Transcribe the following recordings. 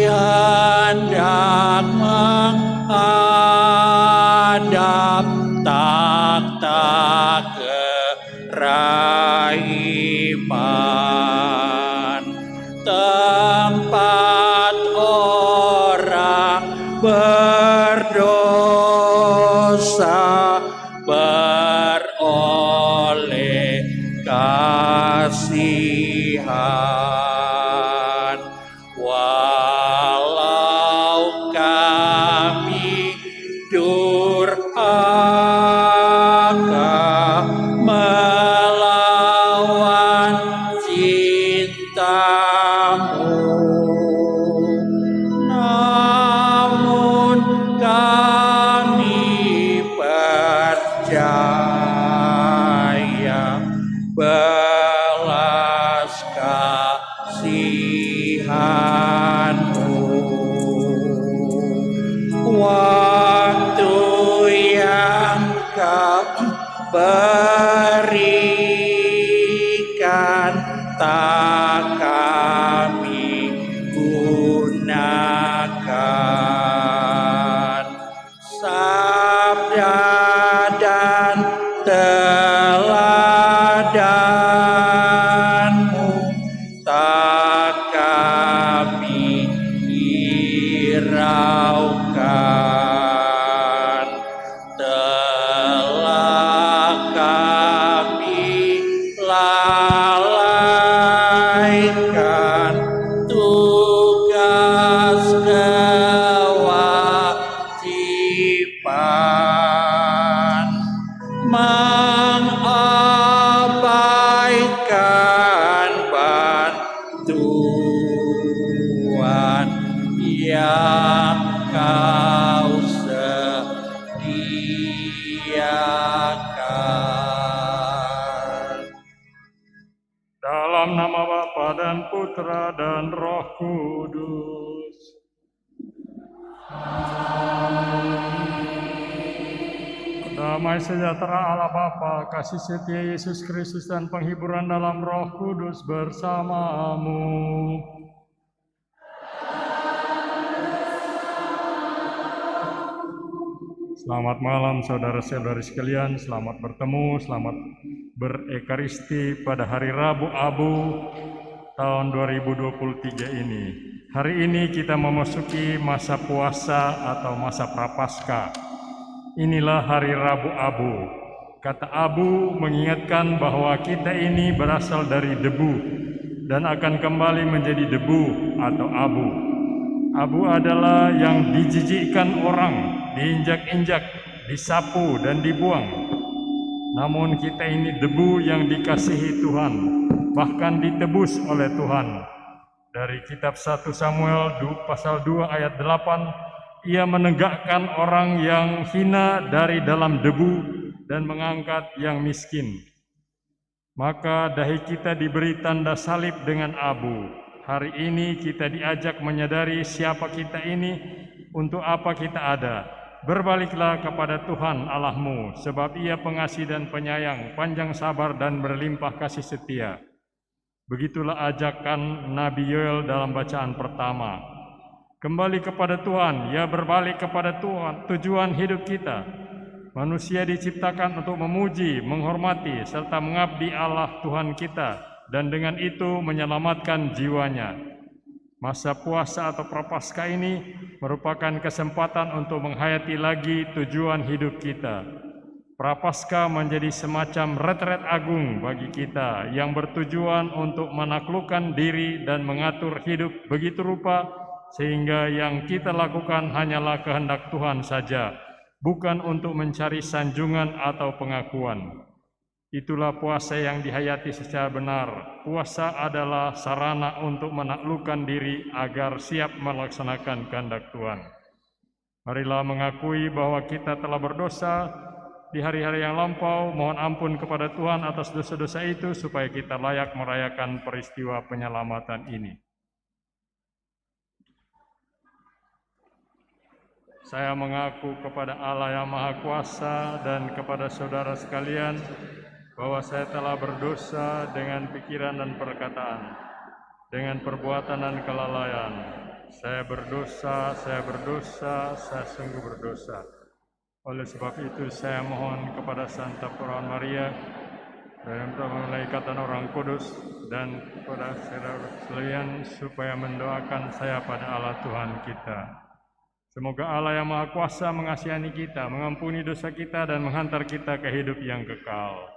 hendak menghadap takhta kerajaan, tempat orang berdosa beroleh kasihan. Walau kami durhaka melawan cintamu, namun kami percaya belas kasihan-Mu. Waktu yang Kau berikan tak kami gunakan. Sabda dan teladan-Mu tak kami hiraukan. Telah kami lalaikan tugas kewajiban, mengabaikan bantuan yang Kau sediakan. Dalam nama Bapa dan Putra dan Roh Kudus. Damai sejahtera Allah Bapa, kasih setia Yesus Kristus dan penghiburan dalam Roh Kudus bersamamu. Selamat malam saudara-saudari sekalian, selamat bertemu, selamat berekaristi pada hari Rabu Abu tahun 2023 ini. Hari ini kita memasuki masa puasa atau masa prapaskah. Inilah hari Rabu Abu. Kata abu mengingatkan bahwa kita ini berasal dari debu dan akan kembali menjadi debu atau abu. Abu adalah yang dijijikkan orang, diinjak-injak, disapu dan dibuang. Namun kita ini debu yang dikasihi Tuhan, bahkan ditebus oleh Tuhan. Dari kitab 1 Samuel pasal 2 ayat 8, ia menegakkan orang yang hina dari dalam debu dan mengangkat yang miskin. Maka dahi kita diberi tanda salib dengan abu. Hari ini kita diajak menyadari siapa kita ini, untuk apa kita ada. Berbaliklah kepada Tuhan Allahmu, sebab Ia pengasih dan penyayang, panjang sabar dan berlimpah kasih setia. Begitulah ajakan Nabi Yoel dalam bacaan pertama. Kembali kepada Tuhan, ya berbalik kepada Tuhan, tujuan hidup kita. Manusia diciptakan untuk memuji, menghormati, serta mengabdi Allah Tuhan kita, dan dengan itu menyelamatkan jiwanya. Masa puasa atau prapaskah ini merupakan kesempatan untuk menghayati lagi tujuan hidup kita. Prapaskah menjadi semacam retret agung bagi kita yang bertujuan untuk menaklukkan diri dan mengatur hidup begitu rupa sehingga yang kita lakukan hanyalah kehendak Tuhan saja, bukan untuk mencari sanjungan atau pengakuan. Itulah puasa yang dihayati secara benar. Puasa adalah sarana untuk menaklukkan diri agar siap melaksanakan kehendak Tuhan. Marilah mengakui bahwa kita telah berdosa di hari-hari yang lampau, mohon ampun kepada Tuhan atas dosa-dosa itu supaya kita layak merayakan peristiwa penyelamatan ini. Saya mengaku kepada Allah yang Maha Kuasa dan kepada saudara sekalian bahwa saya telah berdosa dengan pikiran dan perkataan, dengan perbuatan dan kelalaian, Saya berdosa, saya sungguh berdosa. Oleh sebab itu saya mohon kepada Santa Perawan Maria, dan malaikat dan orang kudus, dan kepada saudara sekalian supaya mendoakan saya pada Allah Tuhan kita. Semoga Allah yang Maha Kuasa mengasihani kita, mengampuni dosa kita, dan menghantar kita ke hidup yang kekal.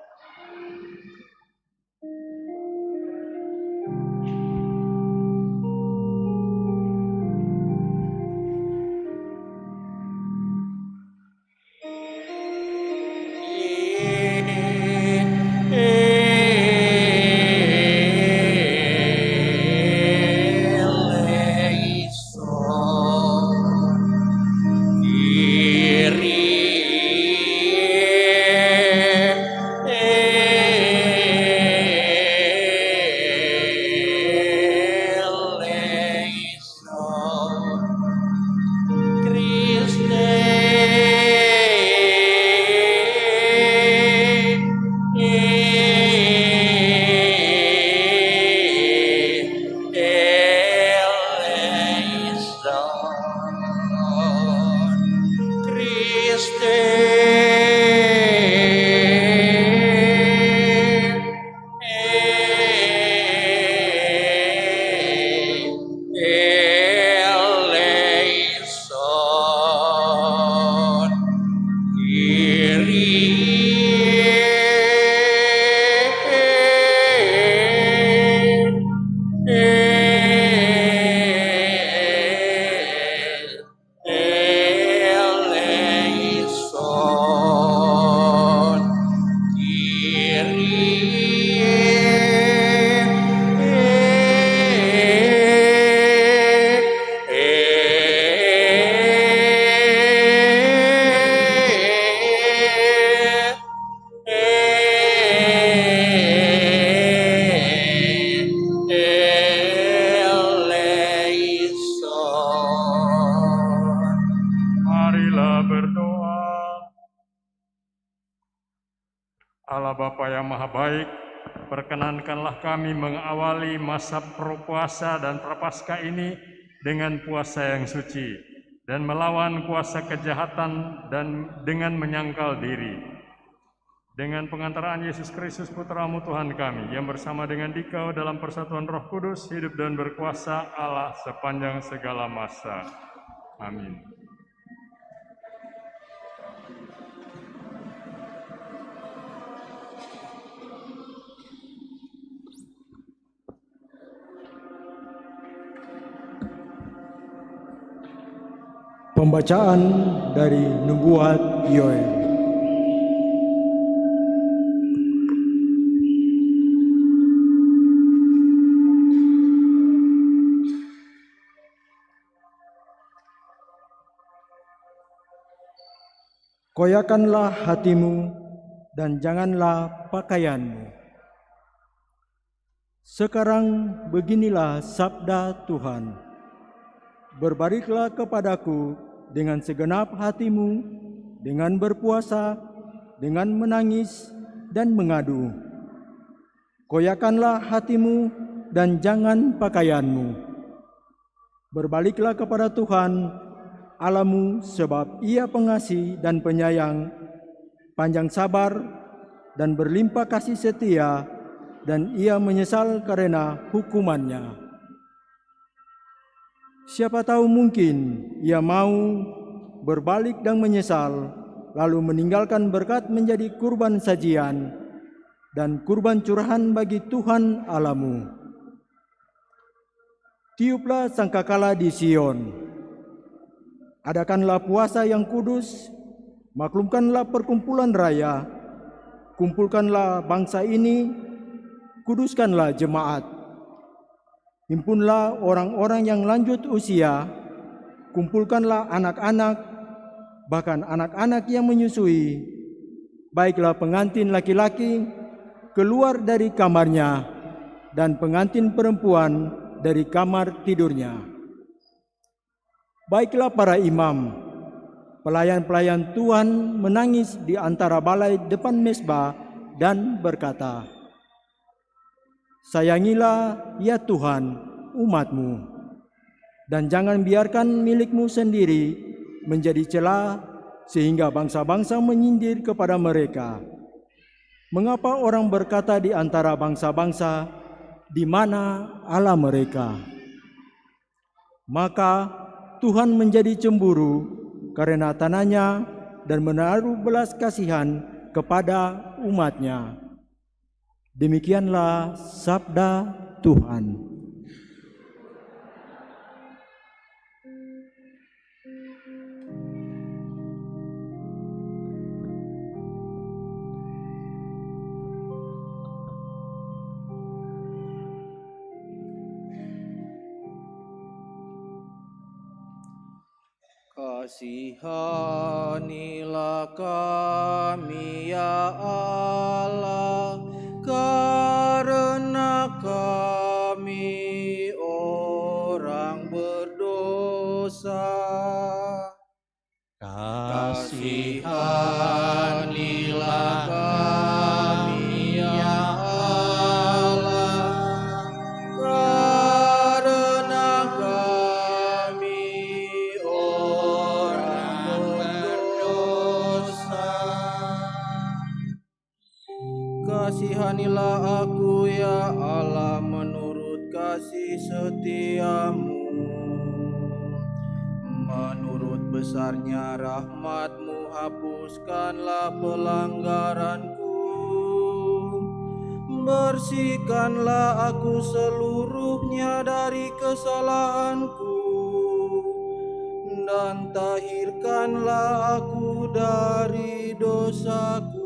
Marilah berdoa. Allah Bapa yang Maha Baik, perkenankanlah kami mengawali masa prapuasa dan prapaskah ini dengan puasa yang suci dan melawan kuasa kejahatan dan dengan menyangkal diri. Dengan pengantaraan Yesus Kristus Putra-Mu Tuhan kami, yang bersama dengan Dikau dalam persatuan Roh Kudus, hidup dan berkuasa Allah sepanjang segala masa. Amin. Pembacaan dari Nubuat Yoel. Koyakanlah hatimu dan janganlah pakaianmu. Sekarang beginilah sabda Tuhan. Berbaliklah kepadaku dengan segenap hatimu, dengan berpuasa, dengan menangis dan mengadu. Koyakanlah hatimu dan jangan pakaianmu. Berbaliklah kepada Tuhan Allahmu, sebab Ia pengasih dan penyayang, panjang sabar dan berlimpah kasih setia, dan Ia menyesal karena hukumannya. Siapa tahu mungkin Ia mau berbalik dan menyesal, lalu meninggalkan berkat menjadi kurban sajian dan kurban curahan bagi Tuhan Allahmu. Tiuplah sangkakala di Sion. Adakanlah puasa yang kudus, maklumkanlah perkumpulan raya, kumpulkanlah bangsa ini, kuduskanlah jemaat. Himpunlah orang-orang yang lanjut usia, kumpulkanlah anak-anak, bahkan anak-anak yang menyusui. Baiklah pengantin laki-laki keluar dari kamarnya, dan pengantin perempuan dari kamar tidurnya. Baiklah para imam, pelayan-pelayan Tuhan menangis di antara balai depan mezbah dan berkata, "Sayangilah ya Tuhan umat-Mu." Dan jangan biarkan milikmu sendiri menjadi celah sehingga bangsa-bangsa menyindir kepada mereka. Mengapa orang berkata di antara bangsa-bangsa, di mana Allah mereka? Maka Tuhan menjadi cemburu karena tanahnya dan menaruh belas kasihan kepada umatnya. Demikianlah sabda Tuhan. Kasihanilah kami ya Allah, karena kami orang berdosa. Kasihanilah kami ya Allah, karena kami orang berdosa. Kasihanilah aku ya Allah menurut kasih setiamu. Menurut besarnya rahmat-Mu hapuskanlah pelanggaranku. Bersihkanlah aku seluruhnya dari kesalahanku, dan tahirkanlah aku dari dosaku.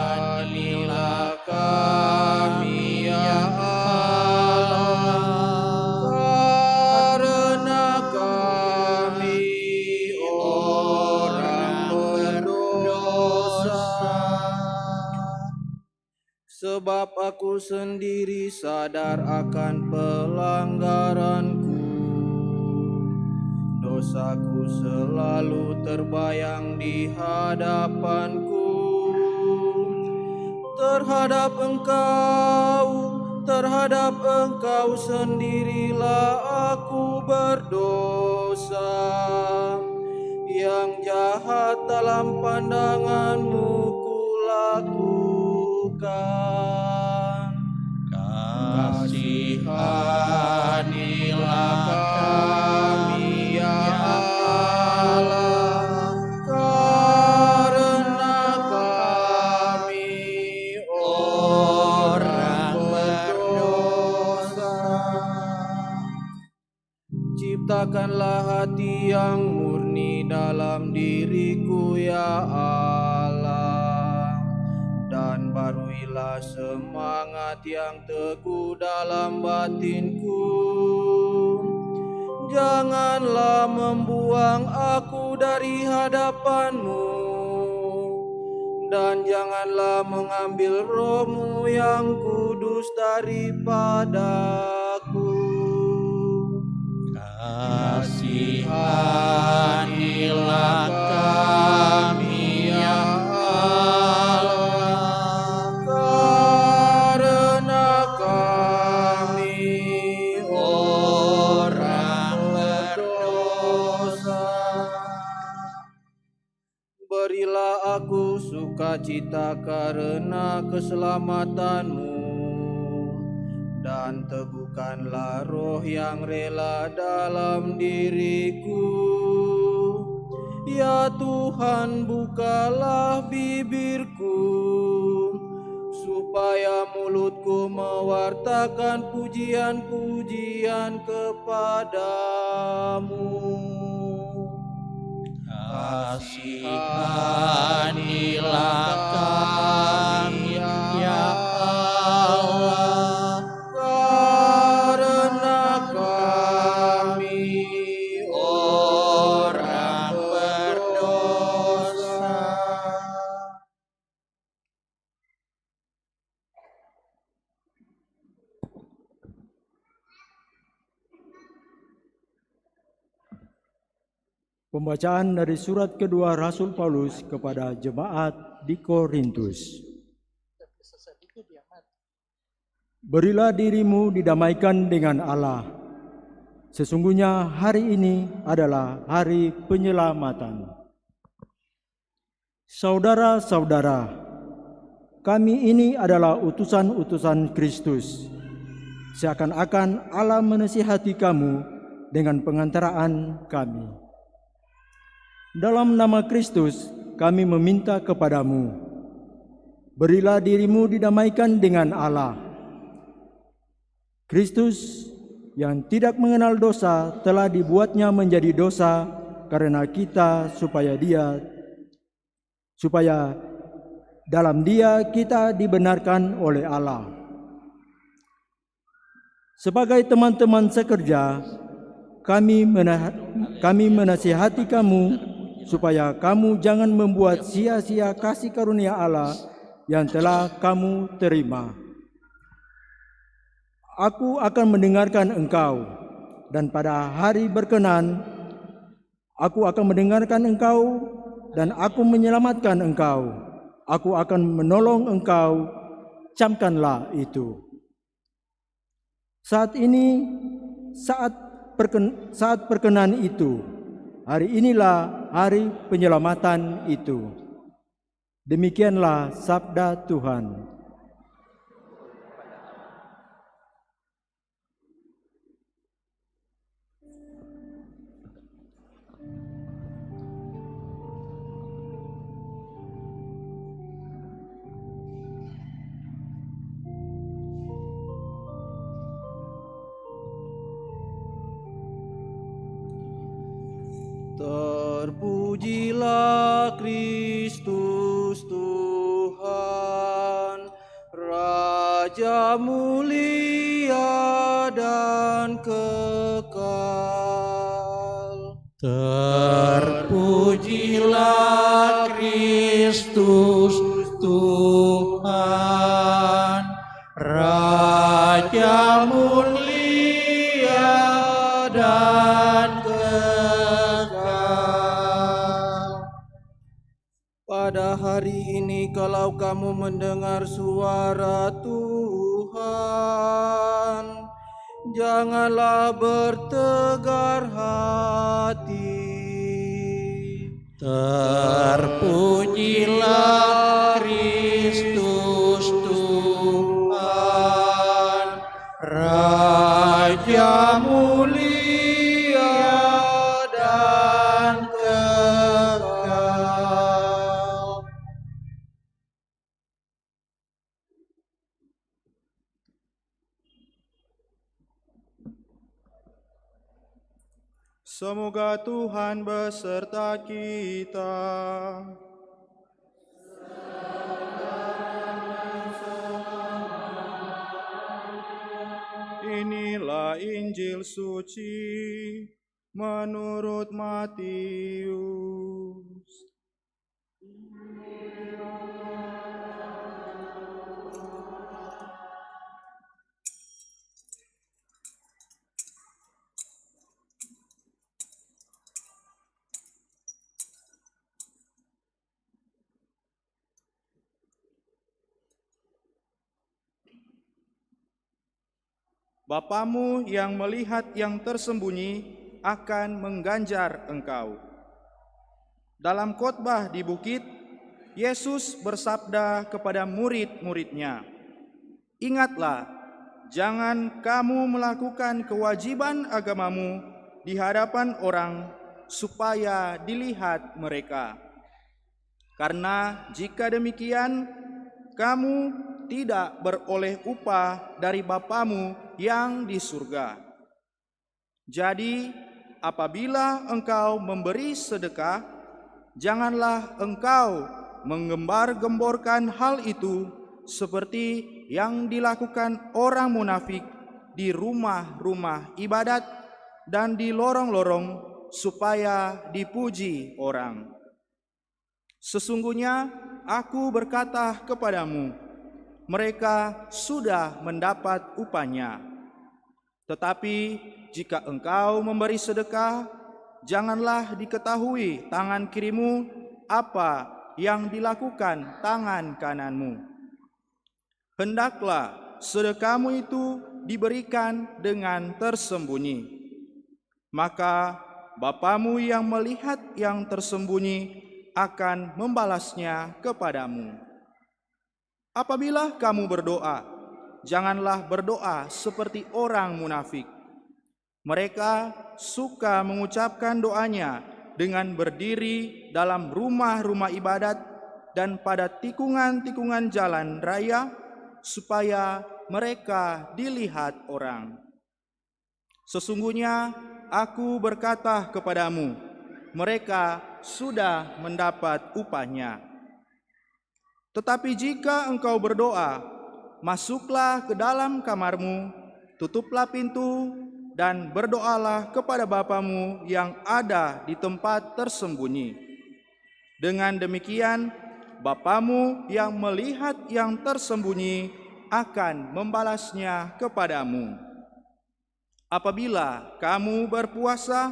Kasihanilah kami ya Allah, karena kami orang berdosa. Sebab aku sendiri sadar akan pelanggaranku. Dosaku selalu terbayang di hadapanku. Terhadap Engkau sendirilah aku berdosa. Yang jahat dalam pandangan-Mu kulakukan. Kasihanilah kami ya Allah, karena kami orang berdosa. Ciptakanlah hati yang murni dalam diriku ya Allah, dan baruilah semangat yang teguh dalam batinku. Janganlah membuang aku dari hadapan-Mu, dan janganlah mengambil Roh-Mu yang kudus daripadaku. Kasihanilah kami ya Allah, karena kami orang berdosa. Berilah aku sukacita karena keselamatan-Mu, dan teguhkanlah roh yang rela dalam diriku. Ya Tuhan, bukalah bibirku, supaya mulutku mewartakan pujian-pujian kepadamu. Kasihanilah kami ya Allah, karena kami orang berdosa. Pembacaan dari surat kedua Rasul Paulus kepada jemaat di Korintus. Berilah dirimu didamaikan dengan Allah. Sesungguhnya hari ini adalah hari penyelamatan. Saudara-saudara, kami ini adalah utusan-utusan Kristus. Seakan-akan Allah menasihati kamu dengan pengantaraan kami. Dalam nama Kristus, kami meminta kepadamu, berilah dirimu didamaikan dengan Allah. Kristus yang tidak mengenal dosa telah dibuatnya menjadi dosa karena kita, supaya dalam Dia kita dibenarkan oleh Allah. Sebagai teman-teman sekerja, kami menasihati kamu supaya kamu jangan membuat sia-sia kasih karunia Allah yang telah kamu terima. Aku akan mendengarkan engkau, dan pada hari berkenan aku akan mendengarkan engkau, dan aku menyelamatkan engkau. Aku akan menolong engkau, camkanlah itu. Saat perkenan itu, hari inilah hari penyelamatan itu. Demikianlah sabda Tuhan. Terpujilah Kristus Tuhan, Raja mulia dan kekal. Terpujilah Kristus Tuhan, Raja mulia dan kekal. Pada hari ini kalau kamu mendengar suara Tuhan, janganlah bertegar hati. Terpujilah Kristus Tuhan, Raja mulia dan kekal. Semoga Tuhan beserta kita. Inilah Injil suci menurut Matius. Bapamu yang melihat yang tersembunyi akan mengganjar engkau. Dalam khotbah di bukit, Yesus bersabda kepada murid-muridnya, "Ingatlah, jangan kamu melakukan kewajiban agamamu di hadapan orang supaya dilihat mereka. Karena jika demikian, kamu tidak beroleh upah dari Bapamu yang di surga. Jadi, apabila engkau memberi sedekah, janganlah engkau menggembar-gemborkan hal itu seperti yang dilakukan orang munafik di rumah-rumah ibadat dan di lorong-lorong supaya dipuji orang. Sesungguhnya aku berkata kepadamu, mereka sudah mendapat upahnya. Tetapi jika engkau memberi sedekah, janganlah diketahui tangan kirimu apa yang dilakukan tangan kananmu. Hendaklah sedekahmu itu diberikan dengan tersembunyi. Maka Bapamu yang melihat yang tersembunyi akan membalasnya kepadamu. Apabila kamu berdoa, janganlah berdoa seperti orang munafik. Mereka suka mengucapkan doanya dengan berdiri dalam rumah-rumah ibadat dan pada tikungan-tikungan jalan raya, supaya mereka dilihat orang. Sesungguhnya aku berkata kepadamu, mereka sudah mendapat upahnya. Tetapi jika engkau berdoa, masuklah ke dalam kamarmu, tutuplah pintu, dan berdoalah kepada Bapamu yang ada di tempat tersembunyi. Dengan demikian, Bapamu yang melihat yang tersembunyi akan membalasnya kepadamu. Apabila kamu berpuasa,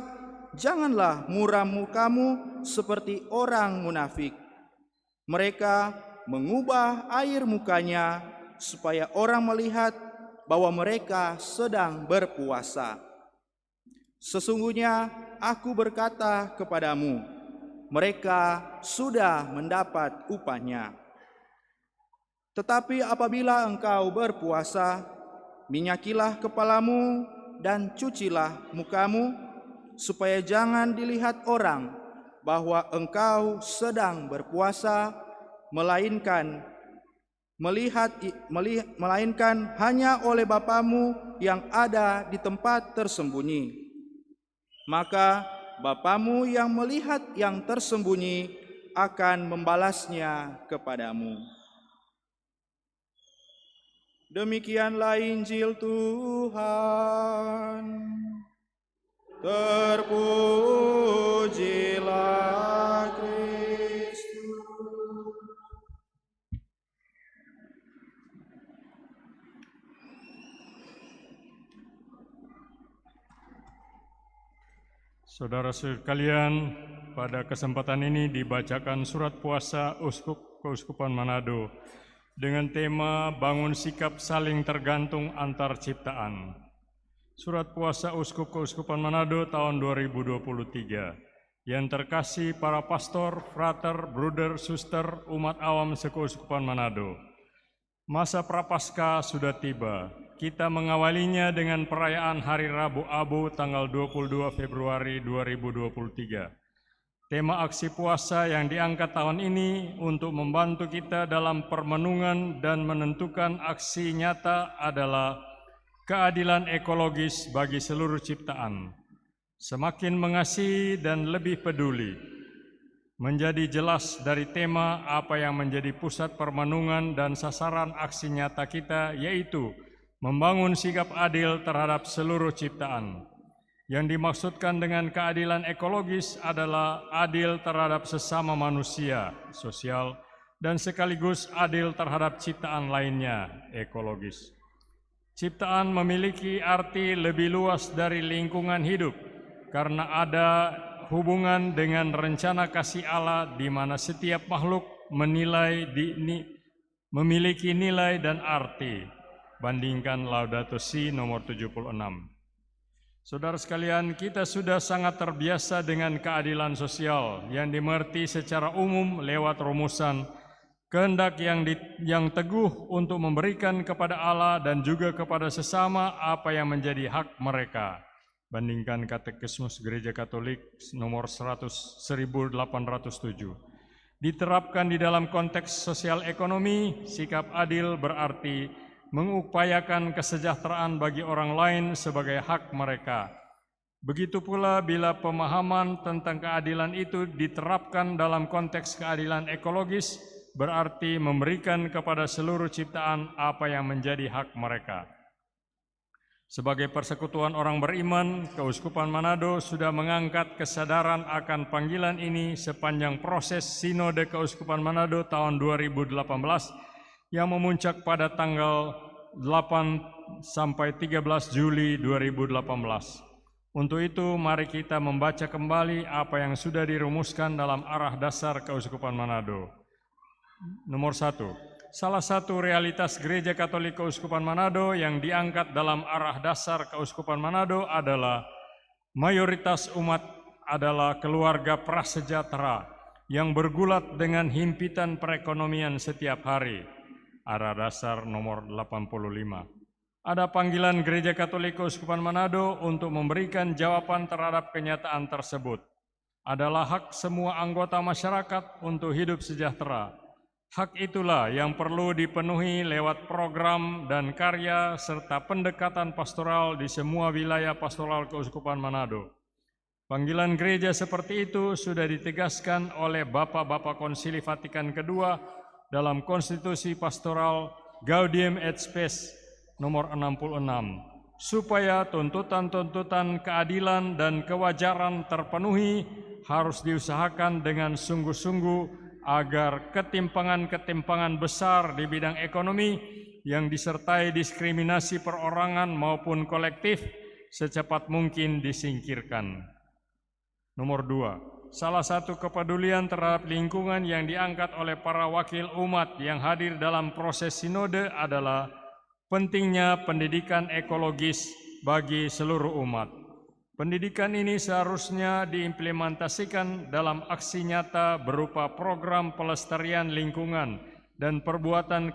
janganlah muram mukamu seperti orang munafik. Mereka mengubah air mukanya supaya orang melihat bahwa mereka sedang berpuasa. Sesungguhnya aku berkata kepadamu, mereka sudah mendapat upahnya. Tetapi apabila engkau berpuasa, minyakilah kepalamu dan cucilah mukamu, supaya jangan dilihat orang bahwa engkau sedang berpuasa, melainkan hanya oleh Bapamu yang ada di tempat tersembunyi. Maka Bapamu yang melihat yang tersembunyi akan membalasnya kepadamu. Demikianlah Injil Tuhan. Terpujilah Kristus. Saudara sekalian, pada kesempatan ini dibacakan surat puasa Keuskupan Manado dengan tema Bangun Sikap Saling Tergantung Antar Ciptaan. Surat puasa Uskup Keuskupan Manado tahun 2023. Yang terkasih para pastor, frater, bruder, suster, umat awam sekeuskupan Manado. Masa Prapaskah sudah tiba. Kita mengawalinya dengan perayaan Hari Rabu Abu tanggal 22 Februari 2023. Tema aksi puasa yang diangkat tahun ini untuk membantu kita dalam permenungan dan menentukan aksi nyata adalah keadilan ekologis bagi seluruh ciptaan. Semakin mengasihi dan lebih peduli. Menjadi jelas dari tema apa yang menjadi pusat permenungan dan sasaran aksi nyata kita, yaitu membangun sikap adil terhadap seluruh ciptaan. Yang dimaksudkan dengan keadilan ekologis adalah adil terhadap sesama manusia, sosial, dan sekaligus adil terhadap ciptaan lainnya, ekologis. Ciptaan memiliki arti lebih luas dari lingkungan hidup, karena ada hubungan dengan rencana kasih Allah di mana setiap makhluk memiliki nilai dan arti. Bandingkan Laudato Si nomor 76. Saudara sekalian, kita sudah sangat terbiasa dengan keadilan sosial yang dimengerti secara umum lewat rumusan kehendak yang teguh untuk memberikan kepada Allah dan juga kepada sesama apa yang menjadi hak mereka. Bandingkan Katekismus Gereja Katolik nomor 1807. Diterapkan di dalam konteks sosial ekonomi, sikap adil berarti mengupayakan kesejahteraan bagi orang lain sebagai hak mereka. Begitu pula bila pemahaman tentang keadilan itu diterapkan dalam konteks keadilan ekologis, berarti memberikan kepada seluruh ciptaan apa yang menjadi hak mereka. Sebagai persekutuan orang beriman, Keuskupan Manado sudah mengangkat kesadaran akan panggilan ini sepanjang proses Sinode Keuskupan Manado tahun 2018 yang memuncak pada tanggal 8 sampai 13 Juli 2018. Untuk itu, mari kita membaca kembali apa yang sudah dirumuskan dalam arah dasar Keuskupan Manado. Nomor 1, Salah satu realitas Gereja Katolik Keuskupan Manado yang diangkat dalam arah dasar Keuskupan Manado adalah mayoritas umat adalah keluarga prasejahtera yang bergulat dengan himpitan perekonomian setiap hari. Arah dasar nomor 85. Ada panggilan Gereja Katolik Keuskupan Manado untuk memberikan jawaban terhadap kenyataan tersebut. Adalah hak semua anggota masyarakat untuk hidup sejahtera. Hak itulah yang perlu dipenuhi lewat program dan karya serta pendekatan pastoral di semua wilayah pastoral Keuskupan Manado. Panggilan gereja seperti itu sudah ditegaskan oleh Bapak-Bapak Konsili Vatikan II dalam Konstitusi Pastoral Gaudium et Spes nomor 66, supaya tuntutan-tuntutan keadilan dan kewajaran terpenuhi harus diusahakan dengan sungguh-sungguh agar ketimpangan-ketimpangan besar di bidang ekonomi yang disertai diskriminasi perorangan maupun kolektif secepat mungkin disingkirkan. Nomor 2, salah satu kepedulian terhadap lingkungan yang diangkat oleh para wakil umat yang hadir dalam proses sinode adalah pentingnya pendidikan ekologis bagi seluruh umat. Pendidikan ini seharusnya diimplementasikan dalam aksi nyata berupa program pelestarian lingkungan dan perbuatan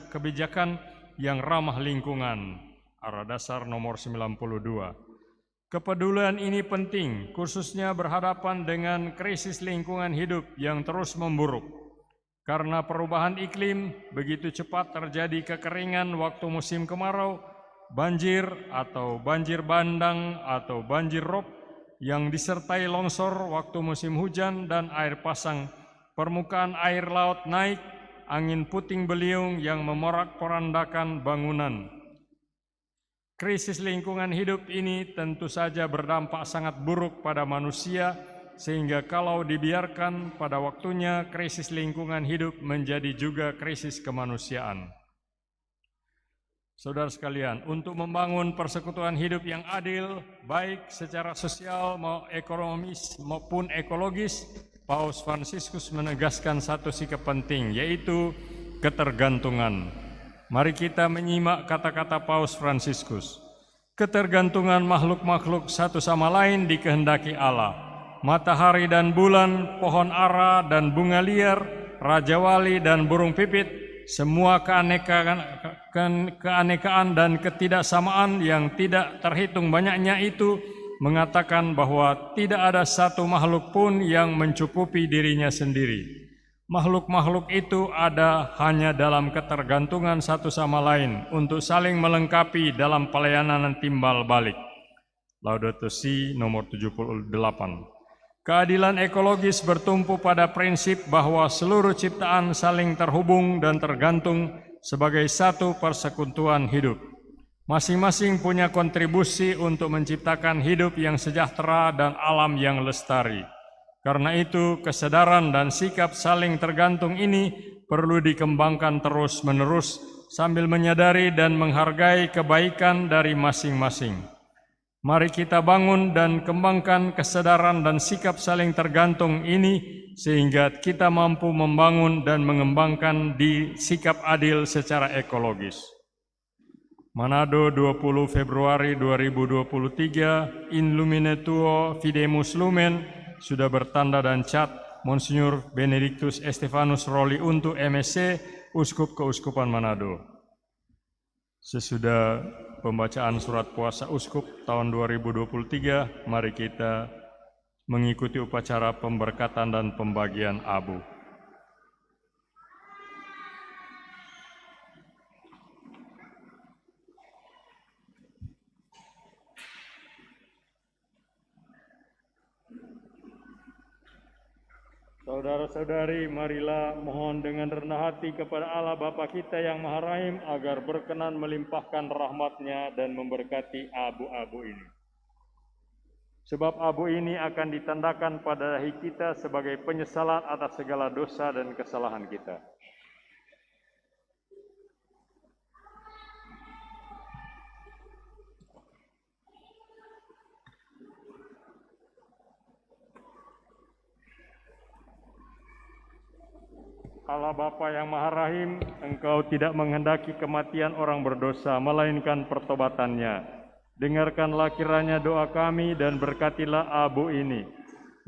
kebijakan yang ramah lingkungan. Arah dasar nomor 92. Kepedulian ini penting, khususnya berhadapan dengan krisis lingkungan hidup yang terus memburuk. Karena perubahan iklim begitu cepat terjadi kekeringan waktu musim kemarau, banjir atau banjir bandang atau banjir rob yang disertai longsor waktu musim hujan dan air pasang, permukaan air laut naik, angin puting beliung yang memorak-porandakan bangunan. Krisis lingkungan hidup ini tentu saja berdampak sangat buruk pada manusia, sehingga kalau dibiarkan pada waktunya krisis lingkungan hidup menjadi juga krisis kemanusiaan. Saudara sekalian, untuk membangun persekutuan hidup yang adil, baik secara sosial, ekonomis maupun ekologis, Paus Fransiskus menegaskan satu sikap penting, yaitu ketergantungan. Mari kita menyimak kata-kata Paus Fransiskus. Ketergantungan makhluk-makhluk satu sama lain dikehendaki Allah. Matahari dan bulan, pohon ara dan bunga liar, raja wali dan burung pipit, semua keanekaan dan ketidaksamaan yang tidak terhitung banyaknya itu mengatakan bahwa tidak ada satu makhluk pun yang mencukupi dirinya sendiri. Makhluk-makhluk itu ada hanya dalam ketergantungan satu sama lain untuk saling melengkapi dalam pelayanan timbal balik. Laudato Si nomor 78. Keadilan ekologis bertumpu pada prinsip bahwa seluruh ciptaan saling terhubung dan tergantung sebagai satu persekutuan hidup. Masing-masing punya kontribusi untuk menciptakan hidup yang sejahtera dan alam yang lestari. Karena itu, kesadaran dan sikap saling tergantung ini perlu dikembangkan terus-menerus sambil menyadari dan menghargai kebaikan dari masing-masing. Mari kita bangun dan kembangkan kesadaran dan sikap saling tergantung ini sehingga kita mampu membangun dan mengembangkan di sikap adil secara ekologis. Manado 20 Februari 2023, In Lumine Tuo Fidemus Lumen, sudah bertanda dan cat Monsignor Benedictus Estefanus Roli untuk MSc, Uskup Keuskupan Manado. Sesudah pembacaan surat puasa Uskup tahun 2023, mari kita mengikuti upacara pemberkatan dan pembagian abu. Saudara-saudari, marilah mohon dengan rendah hati kepada Allah Bapa kita yang Maha Rahim agar berkenan melimpahkan rahmat-Nya dan memberkati abu-abu ini. Sebab abu ini akan ditandakan pada dahi kita sebagai penyesalan atas segala dosa dan kesalahan kita. Allah Bapa yang Maha Rahim, Engkau tidak menghendaki kematian orang berdosa, melainkan pertobatannya. Dengarkanlah kiranya doa kami dan berkatilah abu ini,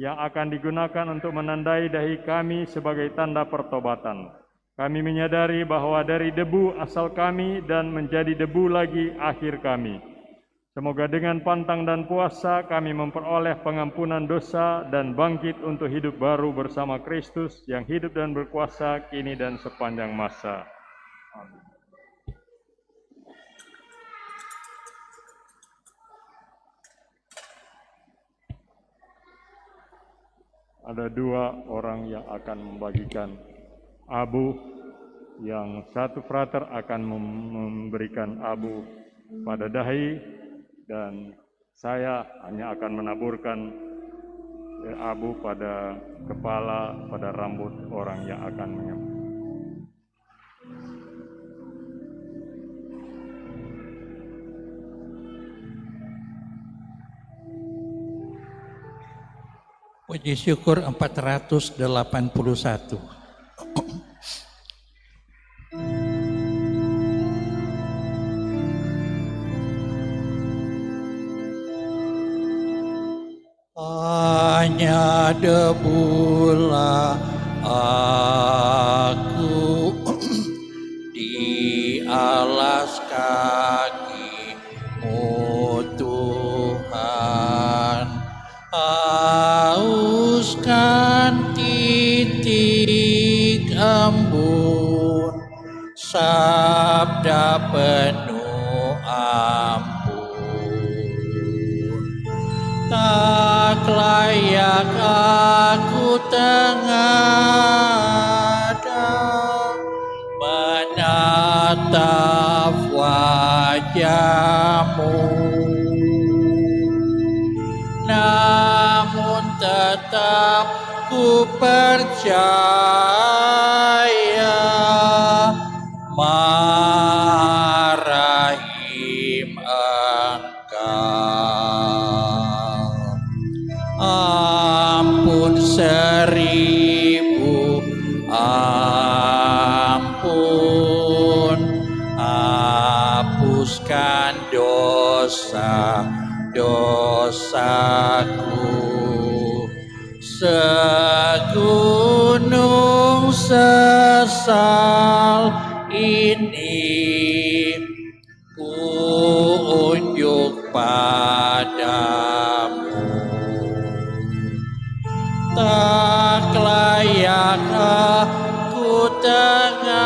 yang akan digunakan untuk menandai dahi kami sebagai tanda pertobatan. Kami menyadari bahwa dari debu asal kami dan menjadi debu lagi akhir kami. Semoga dengan pantang dan puasa kami memperoleh pengampunan dosa dan bangkit untuk hidup baru bersama Kristus yang hidup dan berkuasa kini dan sepanjang masa. Amin. Ada dua orang yang akan membagikan abu, yang satu frater akan memberikan abu pada dahi, dan saya hanya akan menaburkan abu pada kepala, pada rambut orang yang akan menyembah. Puji syukur 481. Hanya debulah aku di alas kaki-Mu Tuhan, hauskan titik embun sabda penuh ampun. Tak layak aku tengadah menatap wajah-Mu, namun tetap ku percaya Maha Rahim Engkau. Ampun 1000 ampun, hapuskan dosa-dosaku. Segunung sesal ini ku unjuk padamu. Tak layak aku tengadah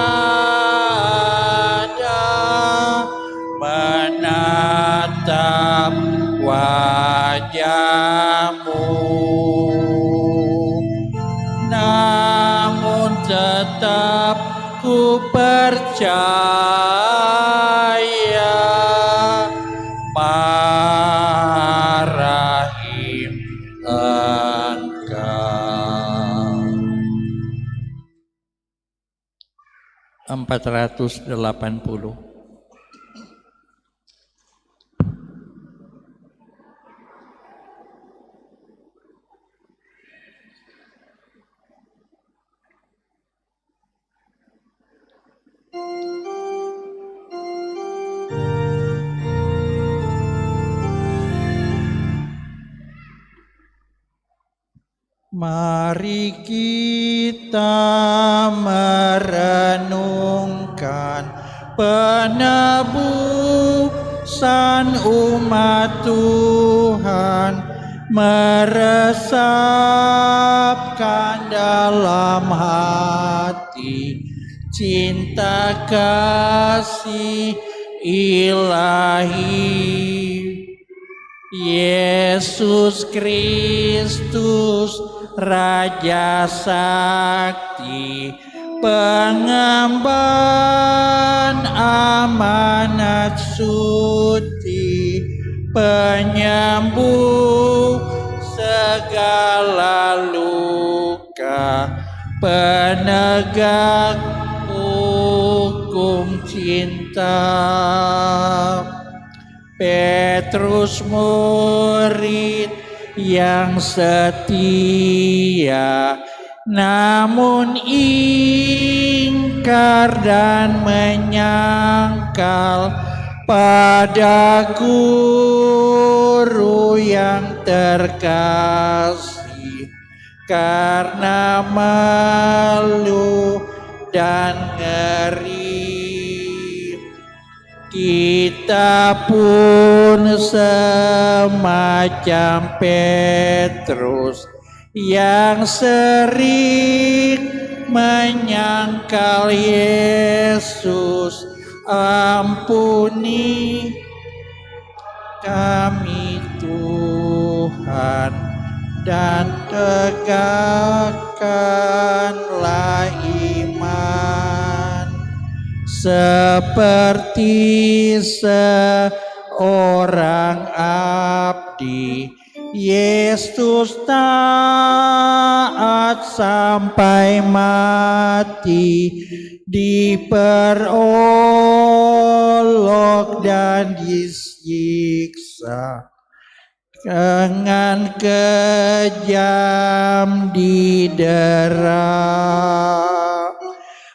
menatap wajah-Mu, namun tetap ku percaya Maha Rahim Engkau. 480. Mari kita merenungkan penebusan umat Tuhan, meresapkan dalam hati cinta kasih ilahi. Yesus Kristus Raja Sakti, pengemban amanat suci, penyembuh segala luka, penegak hukum cinta. Petrus murid yang setia, namun ingkar dan menyangkal pada guru yang terkasih, karena malu dan ngeri. Kita pun semacam Petrus yang sering menyangkal Yesus. Ampuni kami Tuhan, dan tegakkanlah iman seperti seorang abdi. Yesus taat sampai mati, diperolok dan disiksa, dengan kejam didera.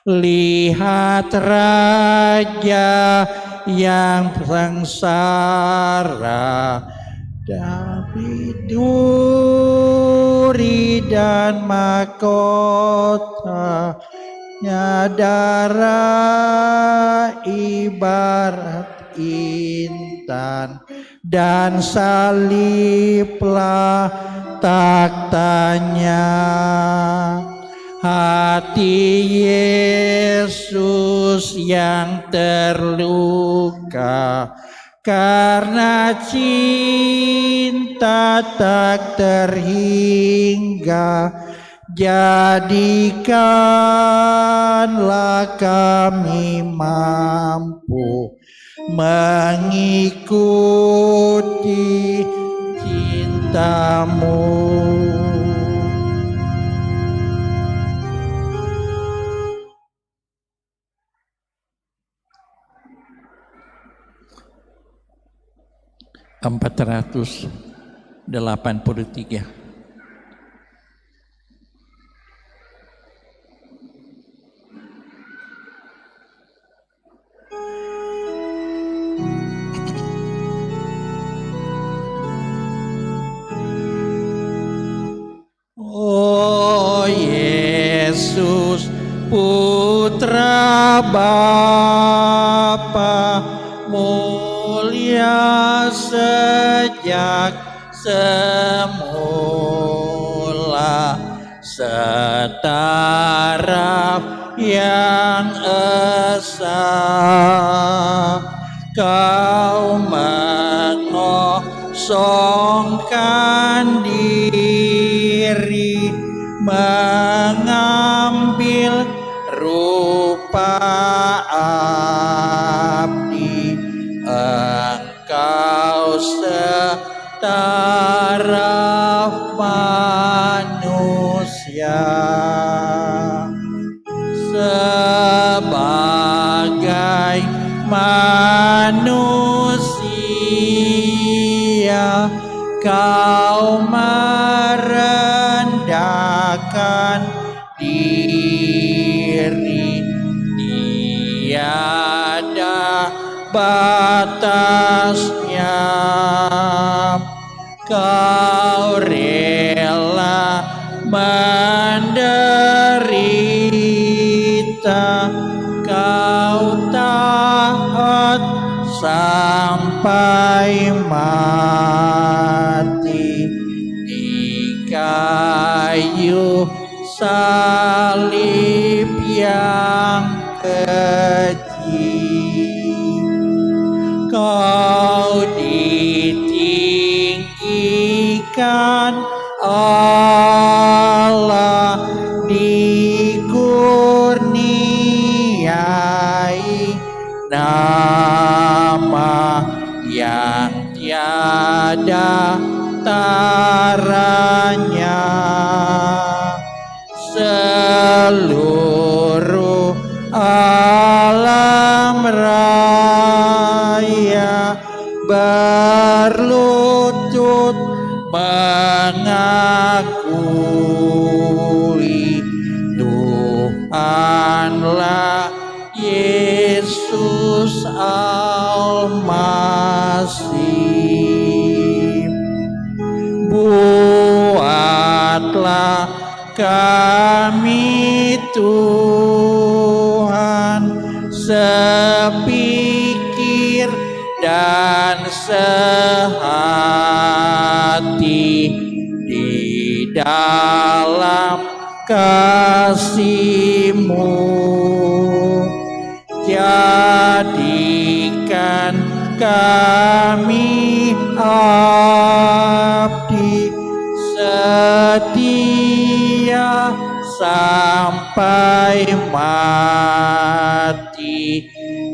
Lihat raja yang sengsara, David duri dan mahkotanya, darah ibarat intan, dan saliblah taktanya. Hati Yesus yang terluka karena cinta tak terhingga, jadikanlah kami mampu mengikuti cinta-Mu. (483) Oh Yesus, Putra Bapa, mulia sejak semula, setaraf yang esa, Kau mengosongkan diri, mengambil rupa abdi. Engkau setara manusia, sebagai manusia Kau merendahkan diri, tiada batasnya. Kau rela menderita, Kau taat sampai mati di kayu salib yang kecil. Kau ditinggikan Allah, dikurniai nama yang tiada taranya. Seluruh alam raya berlutut mengakui Tuhanlah Yesus Al-Masih. Buatlah kami Tuhan sepikir dan sehati di dalam kasih-Mu. Jadikan kami abdi setia sampai mati,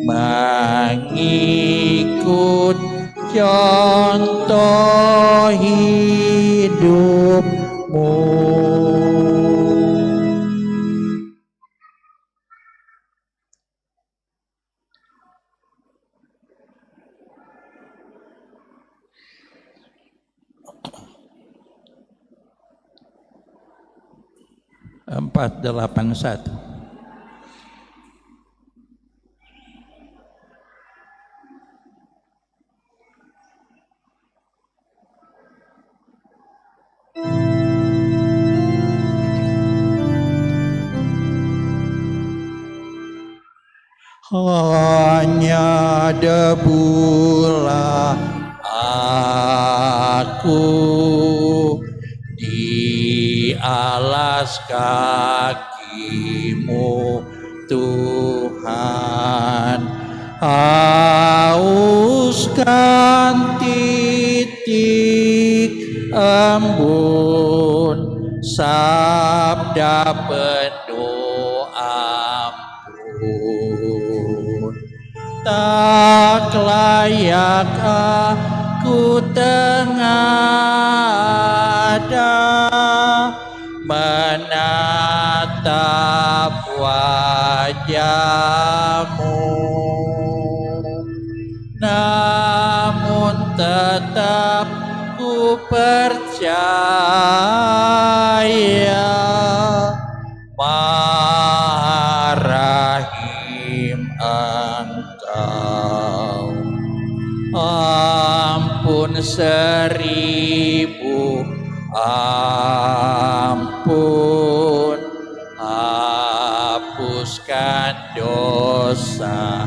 mengikut contoh hidup-Mu. Empat 81. Hanya debulah aku di alas kaki-Mu Tuhan, hauskan titik embun sabda penuh ampun. Tak layak aku tengada menatap wajah-Mu, namun tetap ku percaya Maha Rahim Engkau. Ampun 1000 ampun, hapuskan dosa-dosaku.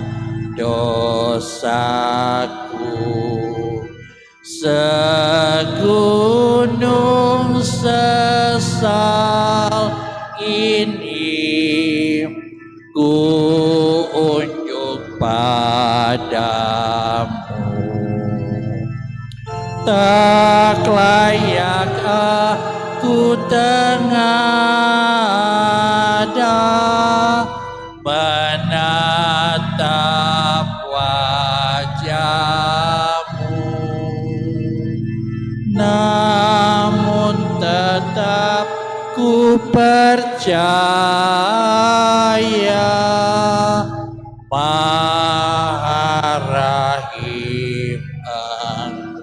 Segunung sesal ini ku unjuk padamu. Tak layak aku tengada menatap wajah-Mu, namun tetap ku percaya Maha Rahim Engkau.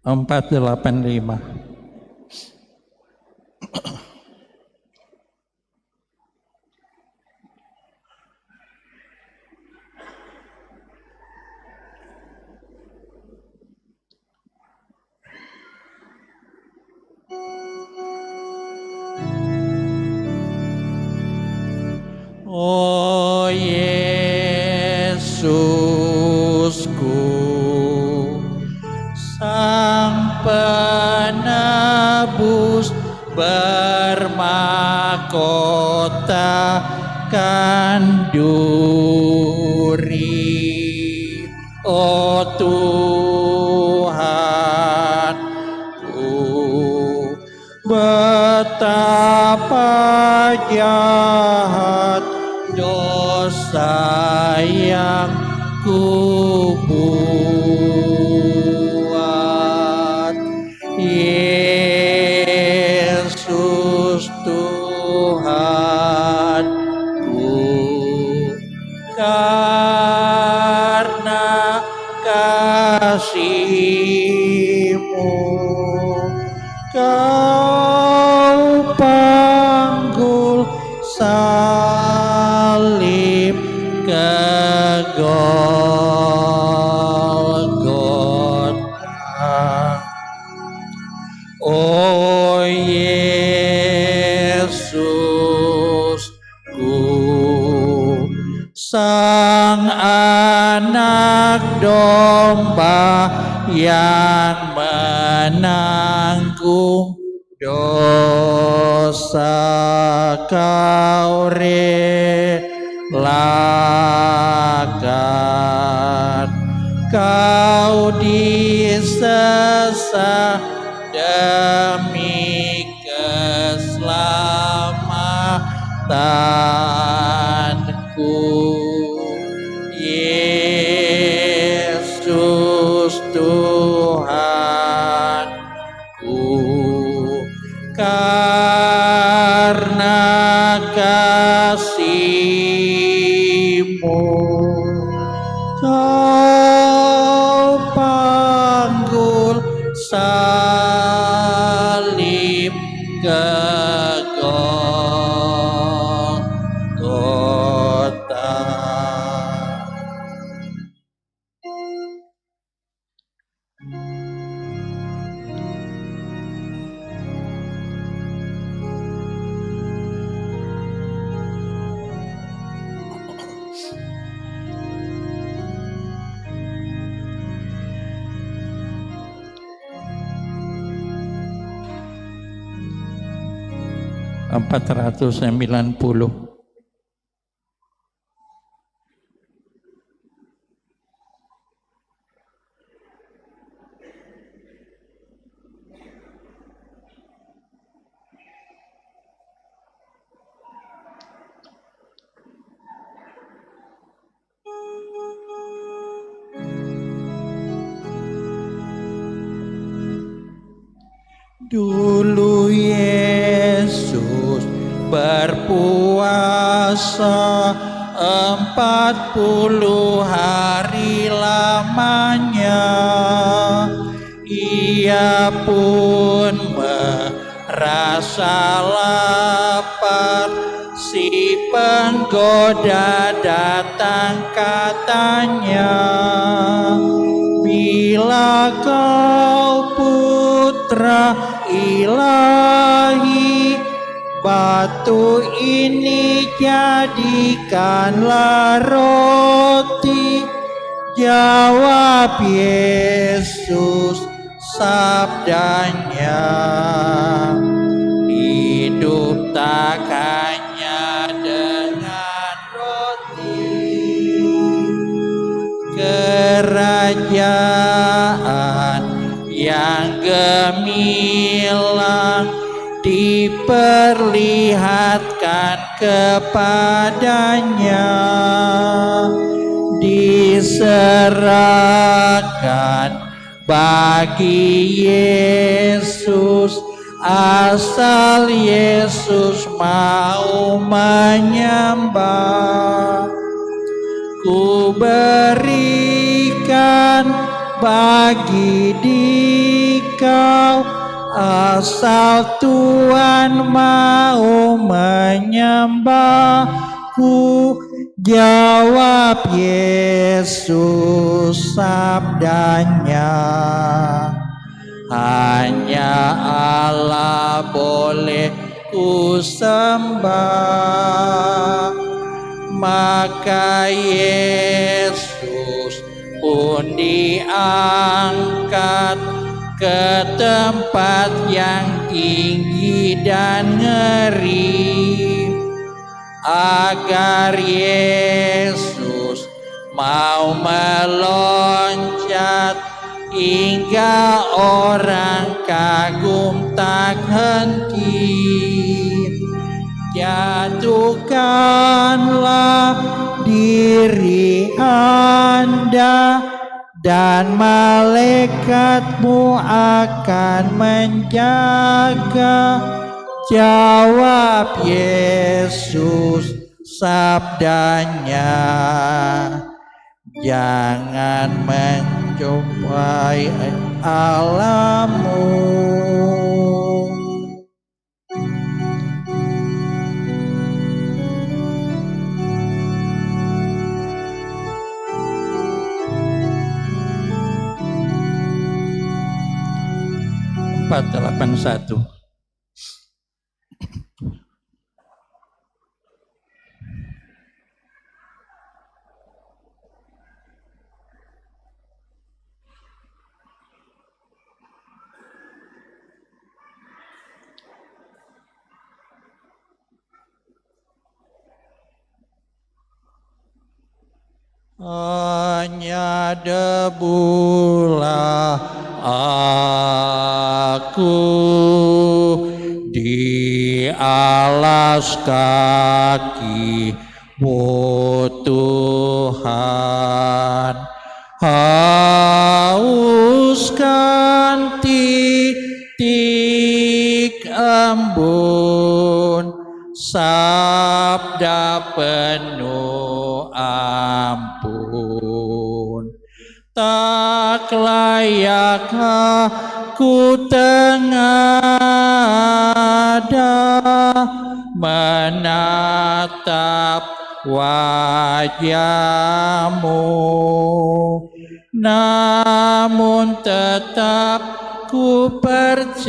Empat 85. Oh Yesusku, Sang Penebus bermahkotakan duri. Oh Tuhanku, betapa jahat dosa yang ku buat. kasih-Mu, Kau panggul salib ke Golgota. Oh Yesusku, Sang Anak Domba yang menanggung dosa, Kau relakan. Kau disesat demi keselamatanku. Yesus Tuhanku, karena kasih-Mu, Kau panggul salib ke Golgota. 490. Dulu Yesus berpuasa 40 hari lamanya. Ia pun merasa lapar. Si penggoda datang katanya, bila kau putra ilahi, batu ini jadikanlah roti. Jawab Yesus, sabdanya, hidup tak hanya dengan roti. Kerajaan yang gemilang diperlihatkan kepadanya, diserahkan bagi Yesus, asal Yesus mau menyembah. Ku berikan bagi dikau, asal Tuhan mau menyembahku. Jawab Yesus, sabdanya, hanya Allah boleh ku sembah. Maka Yesus pun diangkat ke tempat yang tinggi dan ngeri, agar Yesus mau meloncat hingga orang kagum tak henti. Jatuhkanlah diri Anda dan malaikatmu akan menjaga. Jawab Yesus, sabdanya, jangan menjumpai Allahmu. Empat 81. Hanya debulah aku di alas kaki-Mu Tuhan, hauskan titik embun sabda penuh ampun. Tak layak aku tengada menatap wajah-Mu, namun tetap ku percaya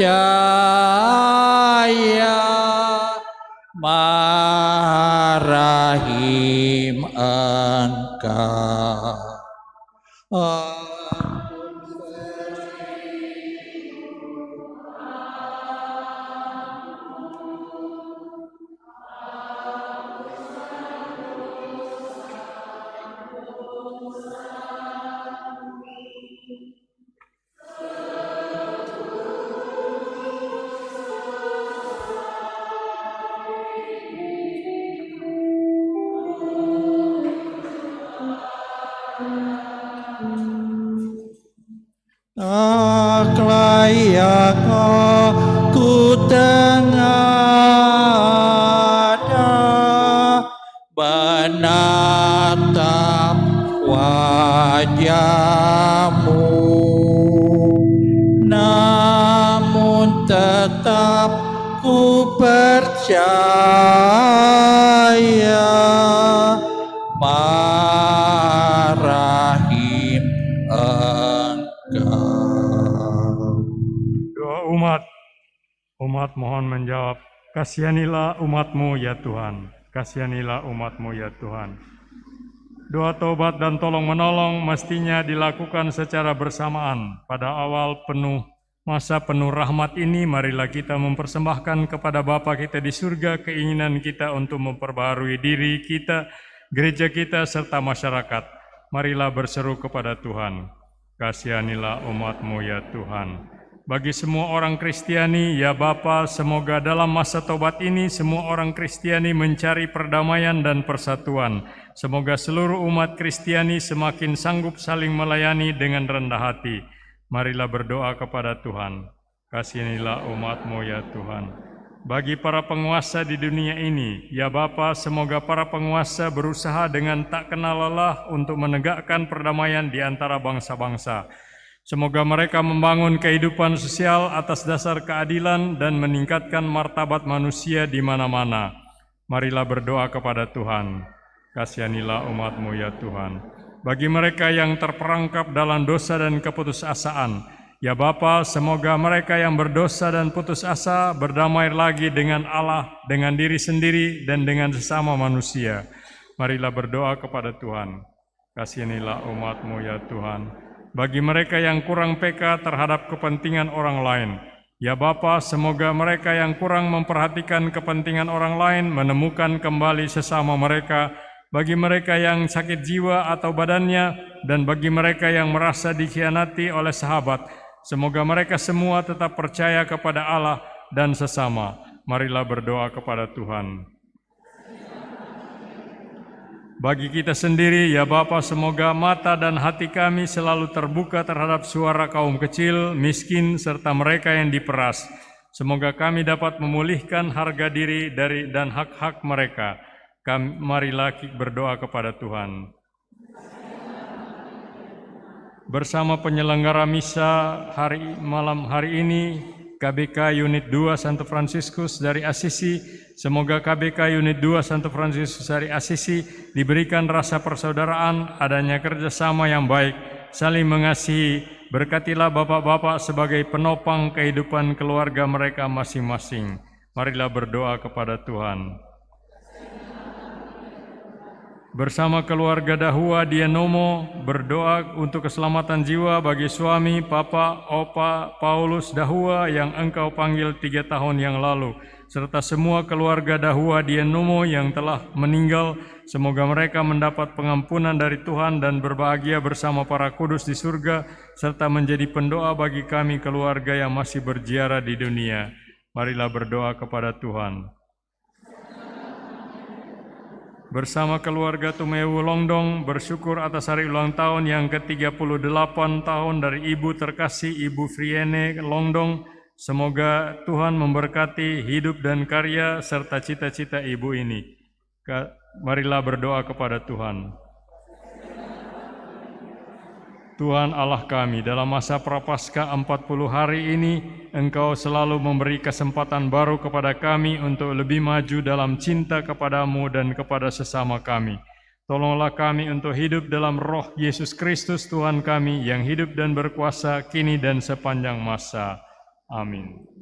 Maha Rahim Engkau. Tak layak aku tengada menatap wajah-Mu, namun tetap ku percaya Maha Rahim Engkau. Doa umat mohon menjawab, kasihanilah umat-Mu ya Tuhan, kasihanilah umat-Mu ya Tuhan. Doa tobat dan tolong menolong mestinya dilakukan secara bersamaan. Pada awal masa penuh rahmat ini, marilah kita mempersembahkan kepada Bapa kita di surga keinginan kita untuk memperbaharui diri kita, gereja kita, serta masyarakat. Marilah berseru kepada Tuhan, kasihanilah umat-Mu ya Tuhan. Bagi semua orang Kristiani, ya Bapa, semoga dalam masa tobat ini semua orang Kristiani mencari perdamaian dan persatuan. Semoga seluruh umat Kristiani semakin sanggup saling melayani dengan rendah hati. Marilah berdoa kepada Tuhan, kasihanilah umat-Mu ya Tuhan. Bagi para penguasa di dunia ini, ya Bapa, semoga para penguasa berusaha dengan tak kenal lelah untuk menegakkan perdamaian di antara bangsa-bangsa. Semoga mereka membangun kehidupan sosial atas dasar keadilan dan meningkatkan martabat manusia di mana-mana. Marilah berdoa kepada Tuhan, kasihanilah umat-Mu ya Tuhan. Bagi mereka yang terperangkap dalam dosa dan keputusasaan, ya Bapa, semoga mereka yang berdosa dan putus asa berdamai lagi dengan Allah, dengan diri sendiri, dan dengan sesama manusia. Marilah berdoa kepada Tuhan, kasihanilah umat-Mu ya Tuhan. Bagi mereka yang kurang peka terhadap kepentingan orang lain, ya Bapa, semoga mereka yang kurang memperhatikan kepentingan orang lain menemukan kembali sesama mereka. Bagi mereka yang sakit jiwa atau badannya, dan bagi mereka yang merasa dikhianati oleh sahabat, semoga mereka semua tetap percaya kepada Allah dan sesama. Marilah berdoa kepada Tuhan. Bagi kita sendiri, ya Bapa, semoga mata dan hati kami selalu terbuka terhadap suara kaum kecil, miskin, serta mereka yang diperas. Semoga kami dapat memulihkan harga diri dan hak-hak mereka. Marilah berdoa kepada Tuhan. bersama penyelenggara misa malam hari ini, KBK Unit 2 Santo Fransiskus dari Assisi. Semoga KBK Unit 2 Santo Fransiskus dari Assisi diberikan rasa persaudaraan, adanya kerjasama yang baik, saling mengasihi. Berkatilah bapak-bapak sebagai penopang kehidupan keluarga mereka masing-masing. Marilah berdoa kepada Tuhan. Bersama keluarga Dahua Dianomo, berdoa untuk keselamatan jiwa bagi suami, Papa, Opa, Paulus Dahua yang Engkau panggil 3 tahun yang lalu, serta semua keluarga Dahua Dianomo yang telah meninggal. Semoga mereka mendapat pengampunan dari Tuhan dan berbahagia bersama para kudus di surga, serta menjadi pendoa bagi kami keluarga yang masih berziarah di dunia. Marilah berdoa kepada Tuhan. Bersama keluarga Tumewu Longdong, bersyukur atas hari ulang tahun yang ke-38 tahun dari Ibu terkasih Ibu Friene Longdong. Semoga Tuhan memberkati hidup dan karya serta cita-cita Ibu ini. Marilah berdoa kepada Tuhan. Tuhan Allah kami, dalam masa Prapaskah 40 hari ini, Engkau selalu memberi kesempatan baru kepada kami untuk lebih maju dalam cinta kepadamu dan kepada sesama kami. Tolonglah kami untuk hidup dalam roh Yesus Kristus Tuhan kami yang hidup dan berkuasa kini dan sepanjang masa. Amin.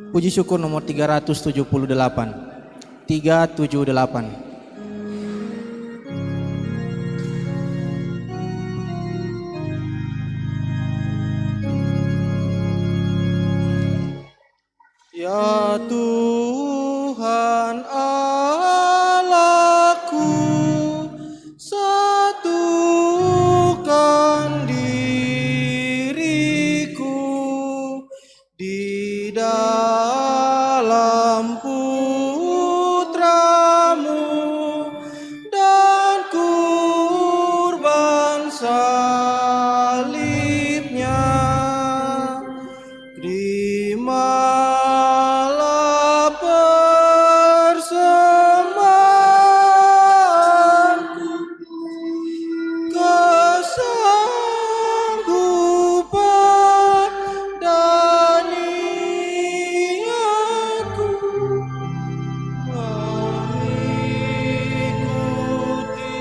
Puji syukur nomor 378. 378. Ya Tuhan Allahku, satukan diriku di dalam Putramu dan kurban salibnya. Terimalah persembahanku, kesanggupan dan niatku mengikuti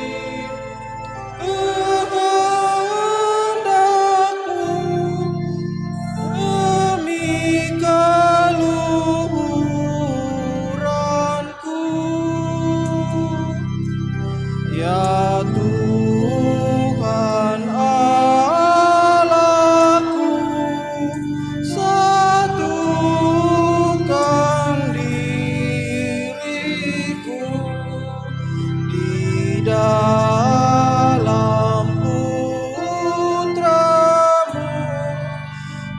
kehendakmu demi keluhuranku. Ya Tuhan Allahku, satukan diriku di dalam Putramu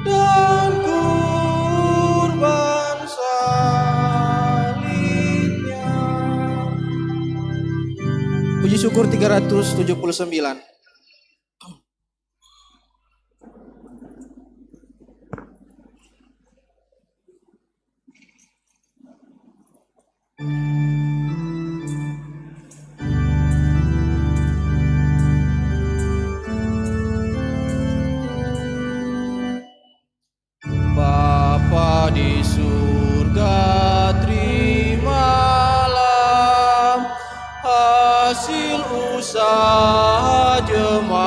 dan kurban salibnya. Puji syukur 379. Bapa di surga, terimalah hasil usaha jemaatmu,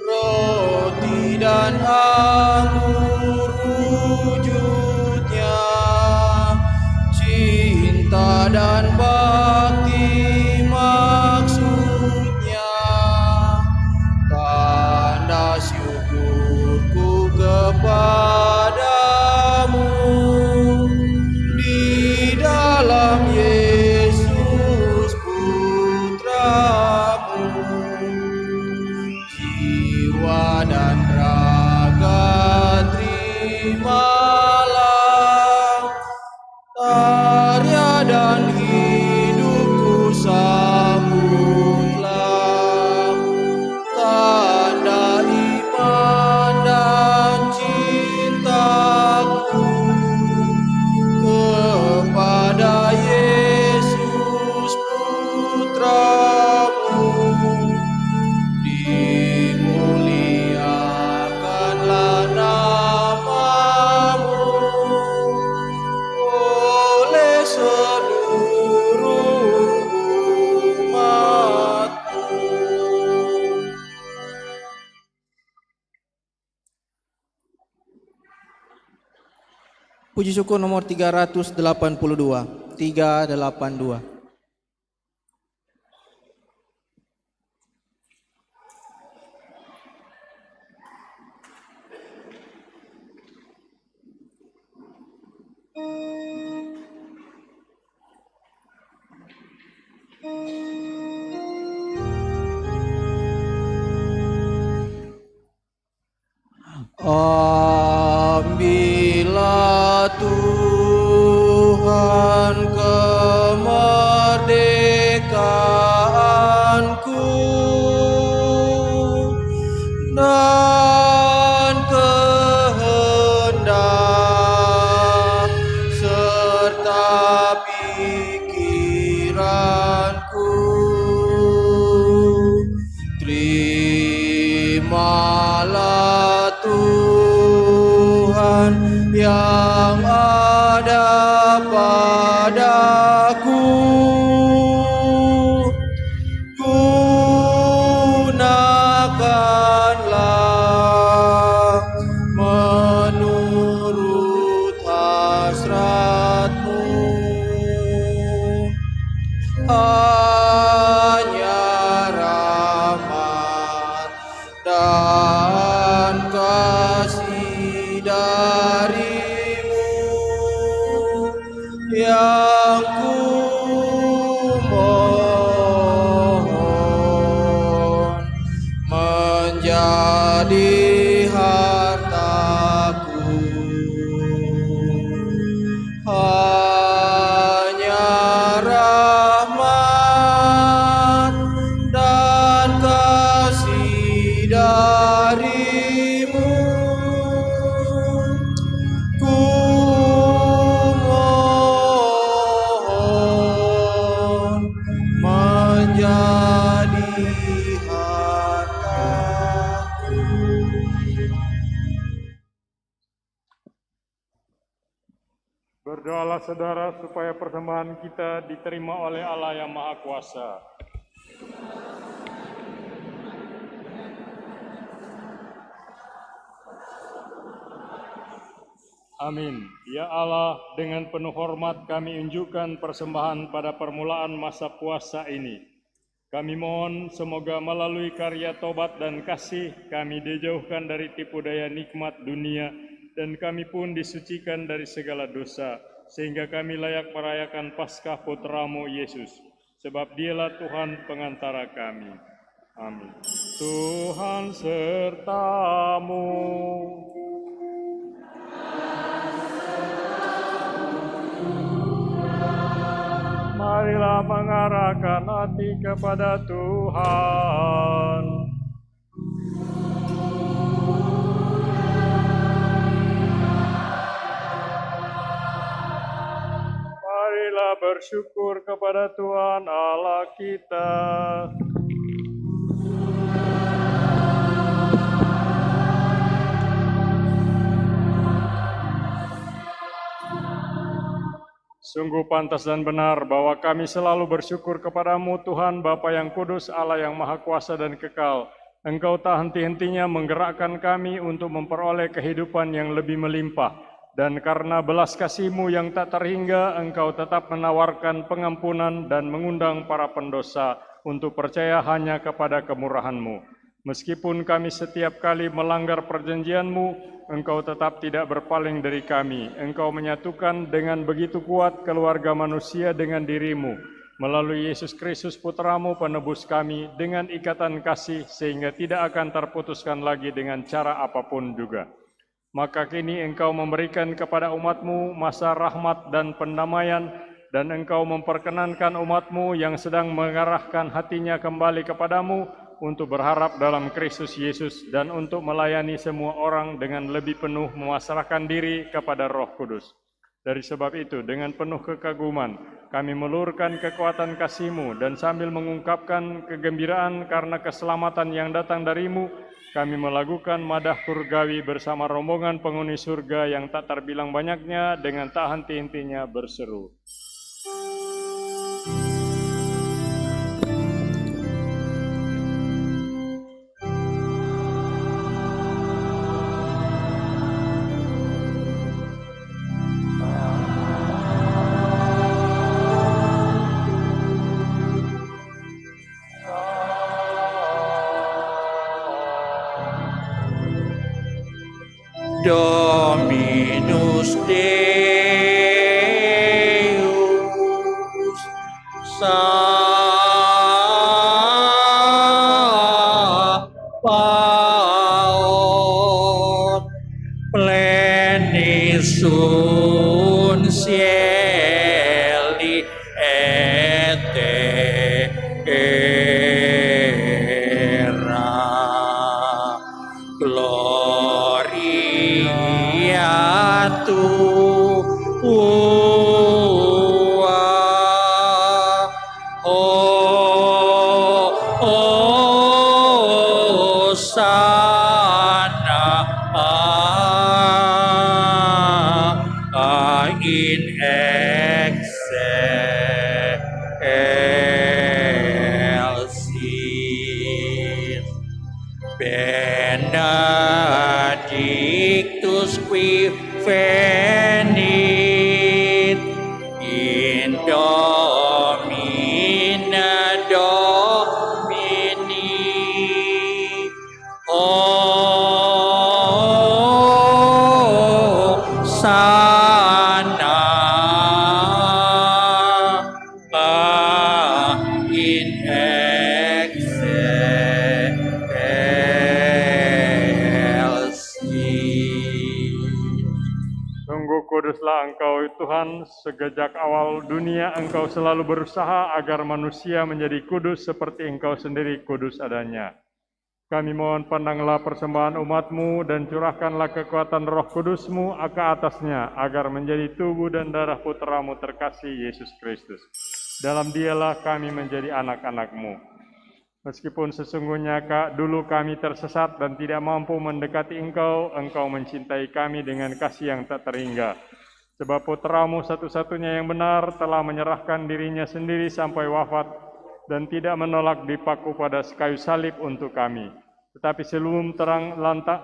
roti dan anggur wujudnya, cinta dan bakti maksudnya, tanda syukurku kepadamu di dalam Yesus Putramu. Jiwa dan raga terimalah, karya dan hidup seluruh umat-Mu. Puji syukur nomor 382. 382. Ambillah Tuhan kemerdekaanku dan kehendak serta pikiranku. Terimalah Tuhan yang ada padaku, gunakanlah menurut hasrat-Mu. Hanya rahmat dan kasih dari-Mu yang ku mohon menjadi hartaku. Hanya rahmat dan kasih dari-Mu ku mohon menjadi hartaku. Berdoalah saudara supaya persembahan kita diterima oleh Allah yang Maha Kuasa. Amin. Ya Allah, dengan penuh hormat kami unjukkan persembahan pada permulaan masa puasa ini. Kami mohon semoga melalui karya tobat dan kasih kami dijauhkan dari tipu daya nikmat dunia dan kami pun disucikan dari segala dosa, sehingga kami layak merayakan Paskah Putra-Mu Yesus, sebab Dialah Tuhan pengantara kami. Amin. Tuhan sertamu. Marilah mengarahkan hati kepada Tuhan. Marilah bersyukur kepada Tuhan Allah kita. Sungguh pantas dan benar bahwa kami selalu bersyukur kepadamu Tuhan Bapa yang kudus, Allah yang maha kuasa dan kekal. Engkau tak henti-hentinya menggerakkan kami untuk memperoleh kehidupan yang lebih melimpah. Dan karena belas kasih-Mu yang tak terhingga, Engkau tetap menawarkan pengampunan dan mengundang para pendosa untuk percaya hanya kepada kemurahan-Mu. Meskipun kami setiap kali melanggar perjanjian-Mu, Engkau tetap tidak berpaling dari kami. Engkau menyatukan dengan begitu kuat keluarga manusia dengan diri-Mu, melalui Yesus Kristus Putra-Mu penebus kami dengan ikatan kasih, sehingga tidak akan terputuskan lagi dengan cara apapun juga. Maka kini Engkau memberikan kepada umat-Mu masa rahmat dan pendamaian, dan Engkau memperkenankan umat-Mu yang sedang mengarahkan hatinya kembali kepadamu, untuk berharap dalam Kristus Yesus dan untuk melayani semua orang dengan lebih penuh memasrahkan diri kepada Roh Kudus. Dari sebab itu, dengan penuh kekaguman, kami melurkan kekuatan kasih-Mu dan sambil mengungkapkan kegembiraan karena keselamatan yang datang dari-Mu, kami melakukan madah surgawi bersama rombongan penghuni surga yang tak terbilang banyaknya dengan tak henti-hentinya berseru. Dominus Deus Sabaoth pleni sun cieli et terra gloria tua in excelsis benedictus qui venit in Domine Domini sana in excelsis. Sungguh kuduslah Engkau Tuhan, sejak awal dunia Engkau selalu berusaha agar manusia menjadi kudus seperti Engkau sendiri kudus adanya. Kami mohon pandanglah persembahan umat-Mu dan curahkanlah kekuatan Roh Kudus-Mu ke atasnya agar menjadi tubuh dan darah Putra-Mu terkasih Yesus Kristus. Dalam Dialah kami menjadi anak-anak-Mu. Meskipun sesungguhnya dulu kami tersesat dan tidak mampu mendekati Engkau, Engkau mencintai kami dengan kasih yang tak terhingga. Sebab Putra-Mu satu-satunya yang benar telah menyerahkan dirinya sendiri sampai wafat dan tidak menolak dipaku pada kayu salib untuk kami. Tetapi sebelum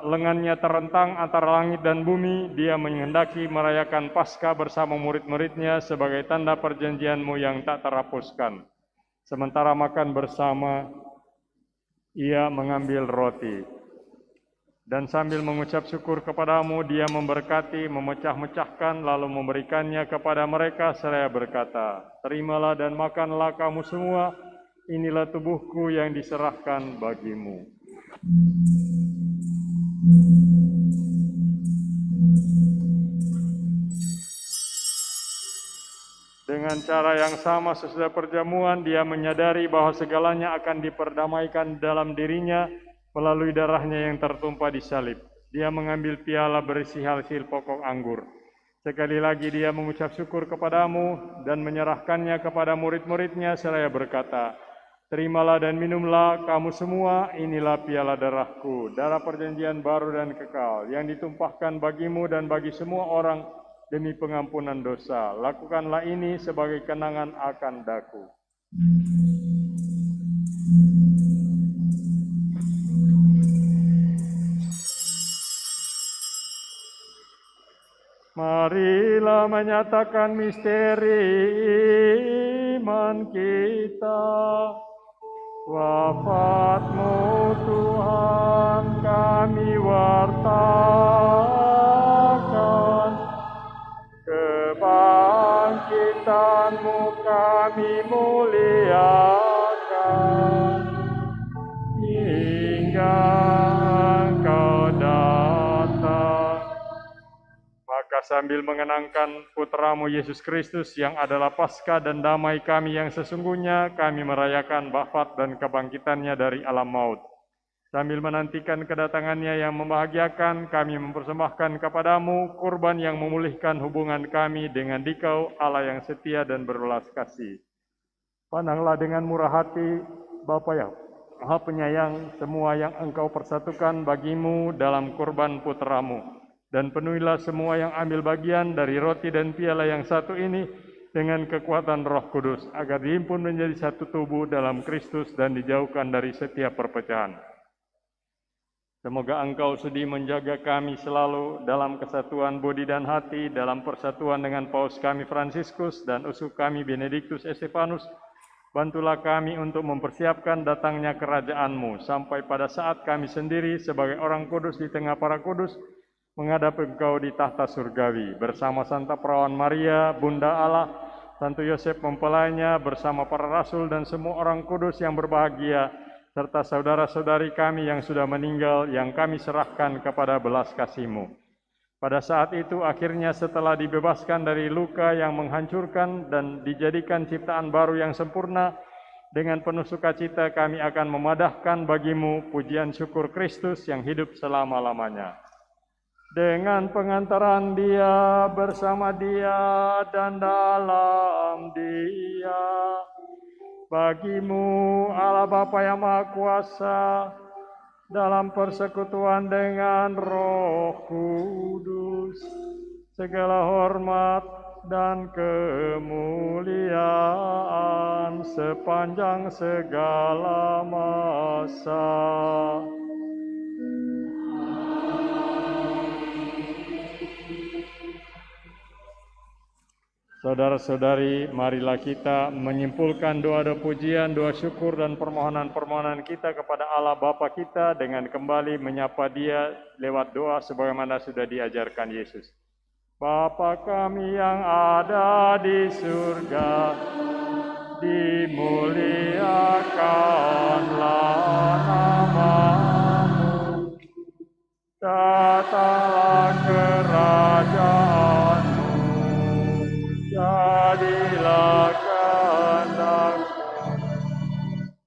lengannya terentang antara langit dan bumi, Dia menghendaki merayakan Paskah bersama murid-muridnya sebagai tanda perjanjian-Mu yang tak terhapuskan. Sementara makan bersama, Ia mengambil roti, dan sambil mengucap syukur kepadamu, Dia memberkati, memecah-mecahkan, lalu memberikannya kepada mereka, seraya berkata, terimalah dan makanlah kamu semua, inilah tubuhku yang diserahkan bagimu. Dengan cara yang sama sesudah perjamuan, Dia menyadari bahwa segalanya akan diperdamaikan dalam dirinya melalui darahnya yang tertumpah di salib. Dia mengambil piala berisi hasil pokok anggur. Sekali lagi Dia mengucap syukur kepadamu dan menyerahkannya kepada murid-muridnya seraya berkata, terimalah dan minumlah kamu semua, inilah piala darahku, darah perjanjian baru dan kekal, yang ditumpahkan bagimu dan bagi semua orang demi pengampunan dosa. Lakukanlah ini sebagai kenangan akan daku. Marilah menyatakan misteri iman kita. Wafat-Mu Tuhan kami wartakan, kebangkitan-Mu kami muliakan, hingga Engkau datang. Maka sambil mengenangkan Putra-Mu Yesus Kristus yang adalah Paskah dan damai kami yang sesungguhnya, kami merayakan wafat dan kebangkitannya dari alam maut. Sambil menantikan kedatangannya yang membahagiakan, kami mempersembahkan kepadamu kurban yang memulihkan hubungan kami dengan Dikau, Allah yang setia dan berbelas kasih. Pandanglah dengan murah hati, Bapa yang Maha Penyayang, semua yang Engkau persatukan bagimu dalam kurban Putra-Mu. Dan penuhilah semua yang ambil bagian dari roti dan piala yang satu ini dengan kekuatan Roh Kudus, agar dihimpun menjadi satu tubuh dalam Kristus dan dijauhkan dari setiap perpecahan. Semoga Engkau sudi menjaga kami selalu dalam kesatuan budi dan hati, dalam persatuan dengan Paus kami Fransiskus dan uskup kami Benediktus Estefanus. Bantulah kami untuk mempersiapkan datangnya kerajaan-Mu, sampai pada saat kami sendiri sebagai orang kudus di tengah para kudus, menghadap Engkau di tahta surgawi, bersama Santa Perawan Maria, Bunda Allah, Santo Yosef mempelainya, bersama para rasul dan semua orang kudus yang berbahagia, serta saudara-saudari kami yang sudah meninggal, yang kami serahkan kepada belas kasih-Mu. Pada saat itu akhirnya setelah dibebaskan dari luka yang menghancurkan dan dijadikan ciptaan baru yang sempurna, dengan penuh sukacita kami akan memadahkan bagi-Mu pujian syukur Kristus yang hidup selama-lamanya. Dengan pengantaran Dia, bersama Dia, dan dalam Dia, bagi-Mu Allah Bapa yang Maha Kuasa, dalam persekutuan dengan Roh Kudus, segala hormat dan kemuliaan sepanjang segala masa. Saudara-saudari, marilah kita menyimpulkan doa-doa pujian, doa syukur dan permohonan-permohonan kita kepada Allah Bapa kita dengan kembali menyapa Dia lewat doa sebagaimana sudah diajarkan Yesus. Bapa kami yang ada di surga, dimuliakanlah nama-Mu, datanglah kerajaan-Mu, jadilah kehendak-Mu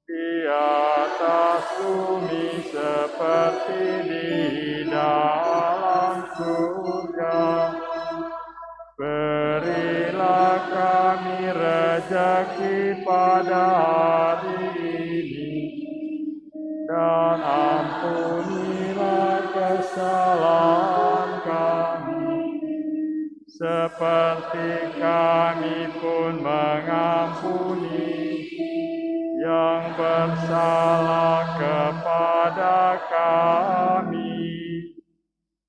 di atas bumi seperti di dalam surga. Berilah kami rezeki pada hari ini, dan ampunilah kesalahan kami, seperti kami pun mengampuni yang bersalah kepada kami.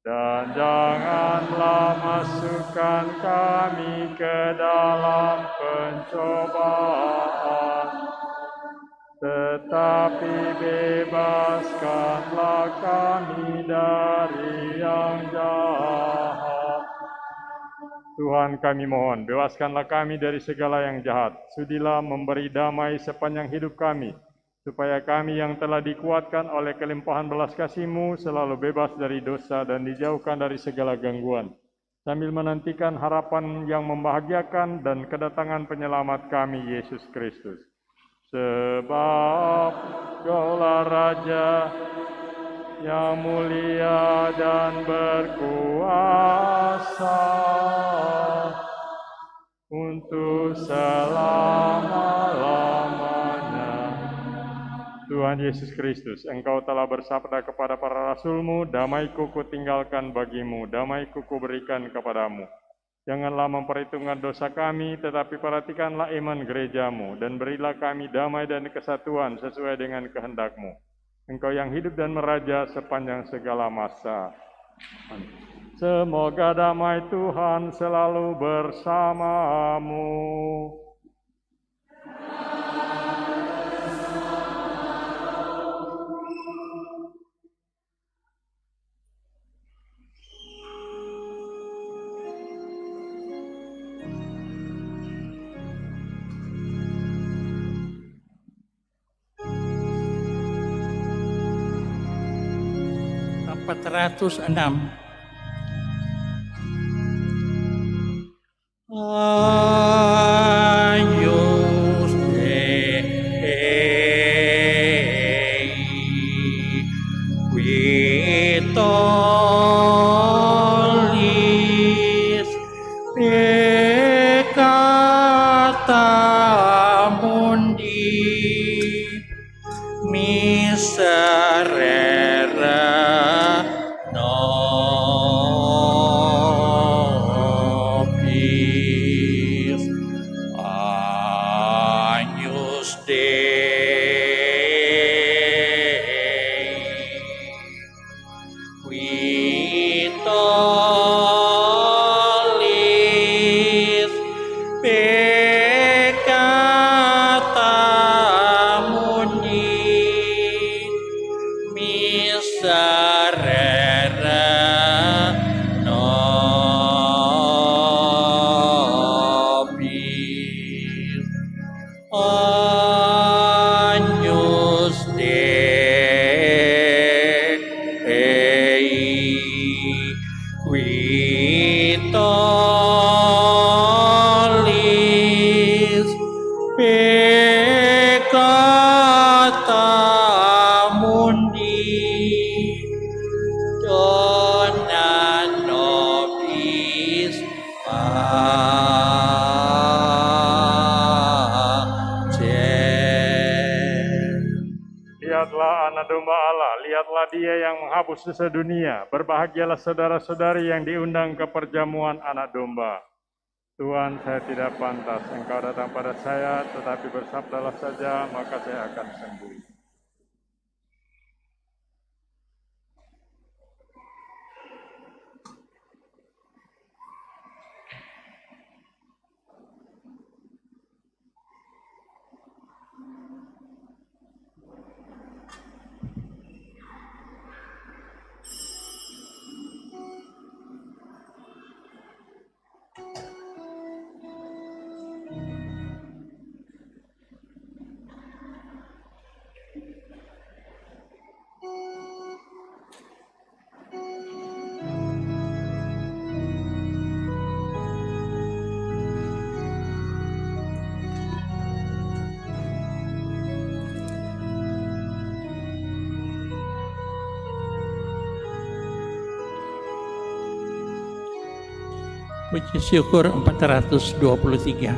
Dan janganlah masukkan kami ke dalam pencobaan, tetapi bebaskanlah kami dari yang jahat. Tuhan kami mohon, bebaskanlah kami dari segala yang jahat. Sudilah memberi damai sepanjang hidup kami, supaya kami yang telah dikuatkan oleh kelimpahan belas kasih-Mu selalu bebas dari dosa dan dijauhkan dari segala gangguan, sambil menantikan harapan yang membahagiakan dan kedatangan penyelamat kami, Yesus Kristus. Sebab Engkaulah Raja yang mulia dan berkuasa untuk selama-lamanya. Tuhan Yesus Kristus, Engkau telah bersabda kepada para rasul-Mu, damai-Ku kutinggalkan bagi-Mu, damai-Ku kuberikan kepadamu. Janganlah memperhitungkan dosa kami, tetapi perhatikanlah iman gereja-Mu, dan berilah kami damai dan kesatuan sesuai dengan kehendak-Mu. Engkau yang hidup dan meraja sepanjang segala masa. Semoga damai Tuhan selalu bersamamu. Agnus Dei, qui tollis peccata mundi, miserere nobis. Agnus Dei, qui tollis peccata mundi, dona nobis pacem. Lihatlah anak domba Allah, lihatlah dia yang menghapus dosa dunia. Berbahagialah saudara-saudari yang diundang ke perjamuan anak domba. Tuhan, saya tidak pantas Engkau datang pada saya, tetapi bersabdalah saja, maka saya akan sembuh. Puji syukur 423.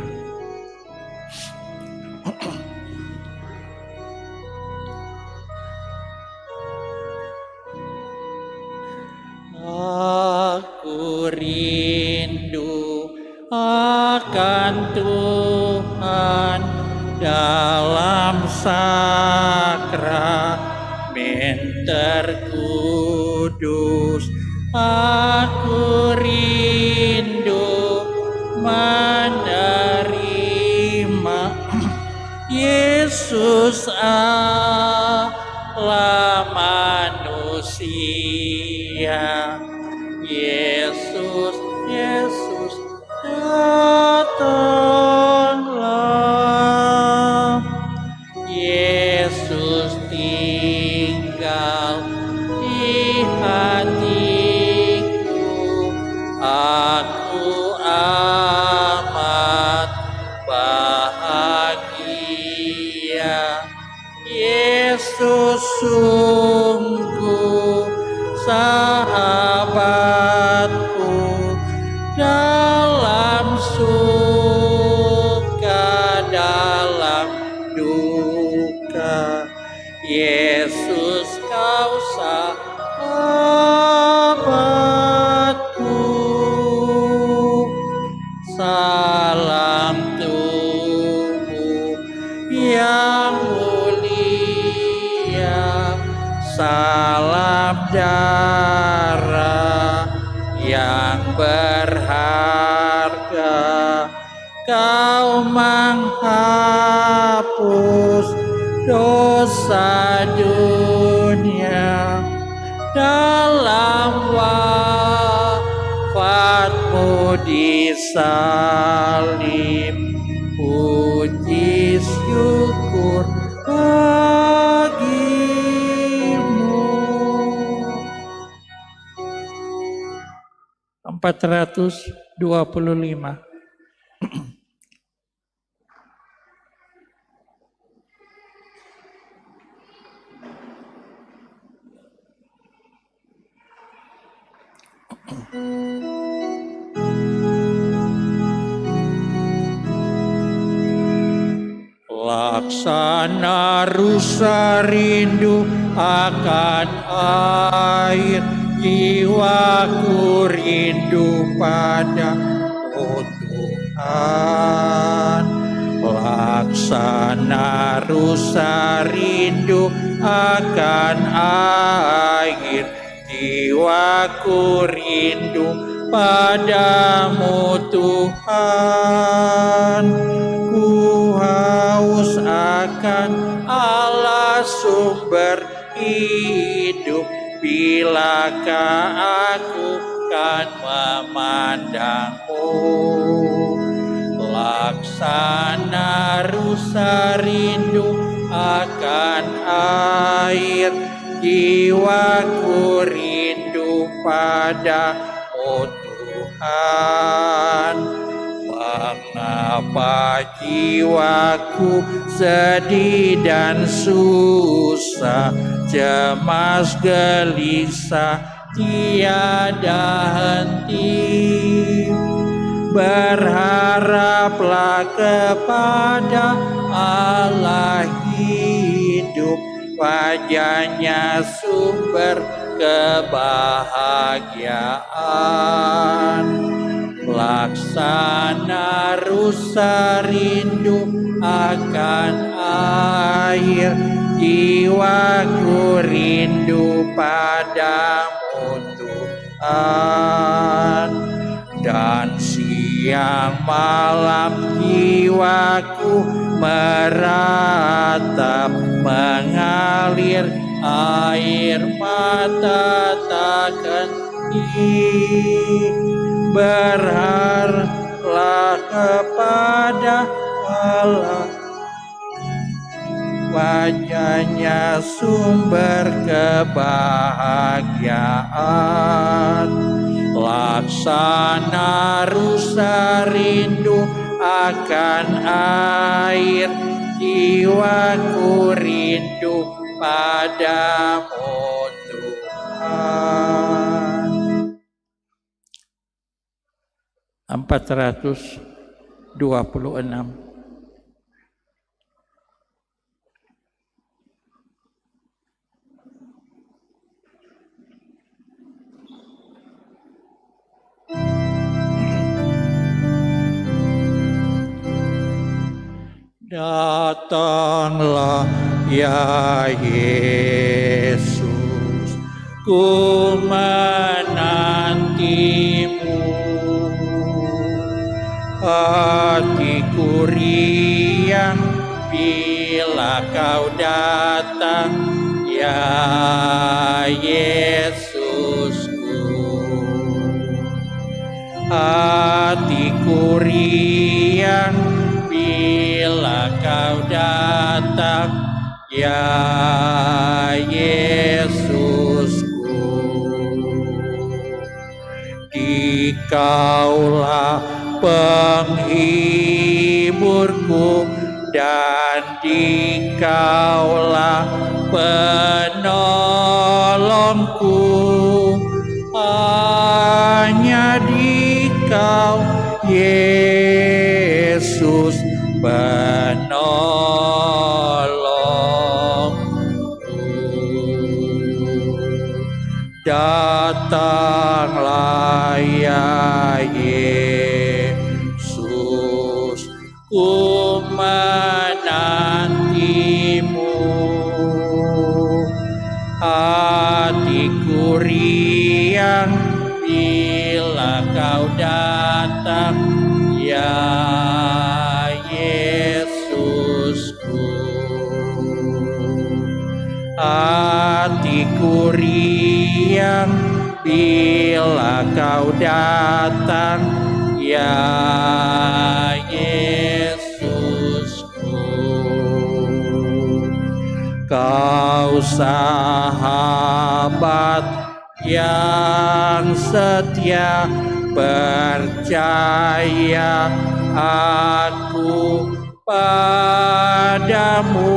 Aku rindu akan Tuhan dalam sakramen terkudus. Aku rindu menerima Yesus Allah manusia. Yesus, Yesus, datanglah. Yesus tinggal di hatiku. Aku amat bahagia. Yesus sungguh sahabatku dalam suka dalam duka. Yesus kau sahabatku. Salam tubuh yang mulia, salam darah yang berharga. Kau menghapus dosa dunia dalam wafatmu di salib. Puji syukur bagimu. 425. Laksana rusa rindu akan air, jiwaku rindu pada-Mu Tuhan. Laksana rusa rindu akan air, jiwaku rindu pada-Mu Tuhan. Ku haus akan Allah sumber hidup, bilakah aku kan memandang-Mu. laksana rusa rindu akan air, jiwaku rindu padamu Tuhan. Mengapa jiwaku sedih dan susah, cemas gelisah tiada henti? Berharaplah kepada Allah hidup, wajahnya sumber kebahagiaan. Laksana rusa rindu akan air, jiwaku rindu padamu Tuhan. Dan siang malam jiwaku meratap, mengalir air mata tak henti. Berharaplah kepada Allah, wajahnya sumber kebahagiaan. Laksana rusa rindu akan air, jiwaku rindu padamu Tuhan. 426. Datanglah ya Yesus, ku menantimu. Hatiku riang bila kau datang, ya Yesusku. Hatiku riang bila kau datang, ya Yesusku. Dikaulah penghiburku dan dikaulah penolongku. Hanya dikau Yesus penolongku. Datanglah ya Yesus, ku menantimu. Hatiku riang bila kau datang, ya Yesusku. Hatiku riang bila kau datang, ya Yesusku. Kau sahabat yang setia, percaya aku padamu.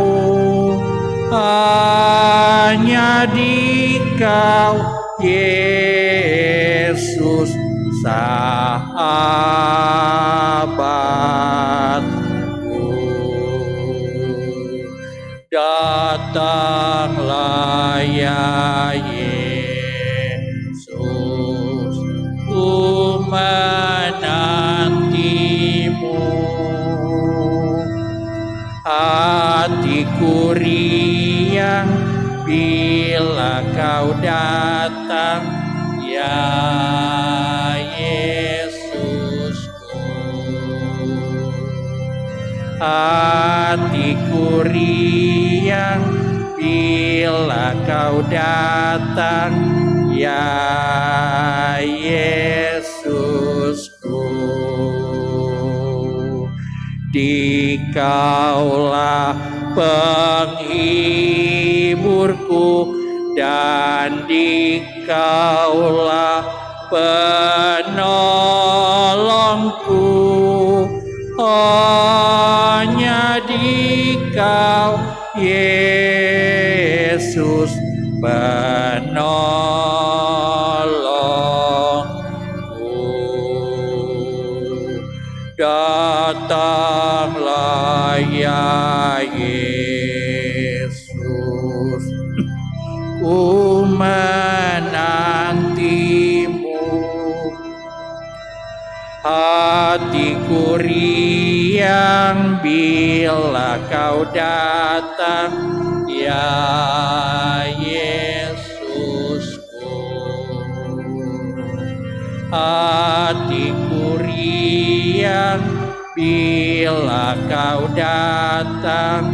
Hanya dikau Yesus sahabatku. Datanglah ya Yesus, ku menantimu. Hatiku riang bila kau datang, ya Yesusku. Hatiku riang bila kau datang, ya Yesusku. Dikaulah penghiburku dan Dikaulah penolongku. Hanya Dikau Yesus penolongku. Datanglah ya Yesus, ku menantimu. Hatiku riang bila kau datang ya Yesusku. Hatiku riang bila kau datang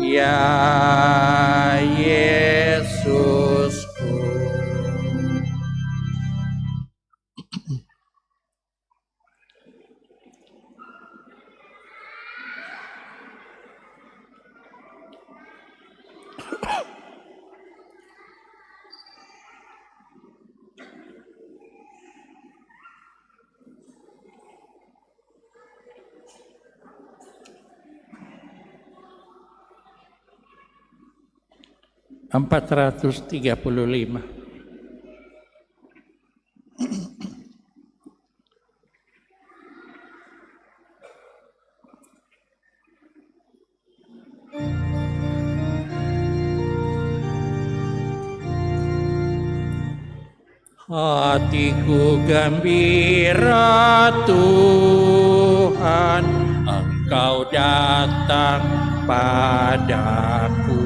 ya Yesusku. Empat 435. Hatiku gembira Tuhan, Engkau datang padaku.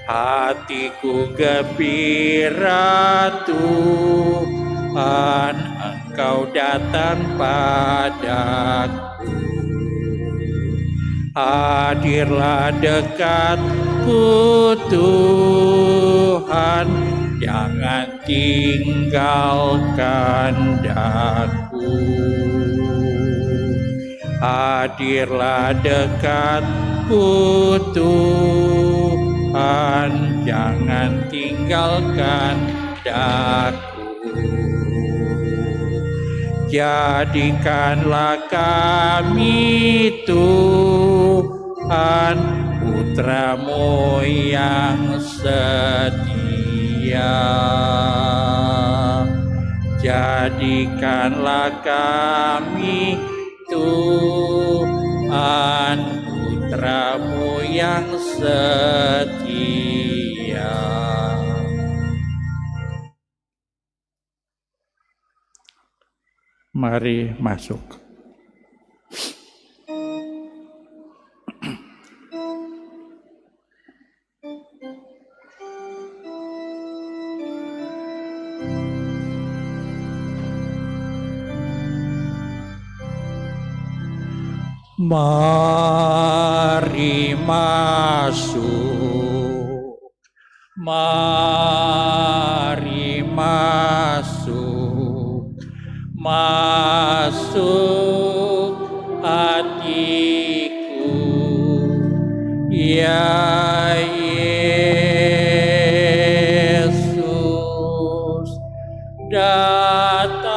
Hatiku gembira Tuhan, Engkau datang padaku. Hadirlah dekatku Tuhan, jangan tinggalkan daku. Hadirlah dekatku Tuhan, jangan tinggalkan daku. Jadikanlah kami Tuhan, putra-Mu yang setia. Jadikanlah kami Tuhan, putra-Mu yang setia. Mari masuk. Mari masuk, mari masuk, masuk hatiku, ya Yesus, datang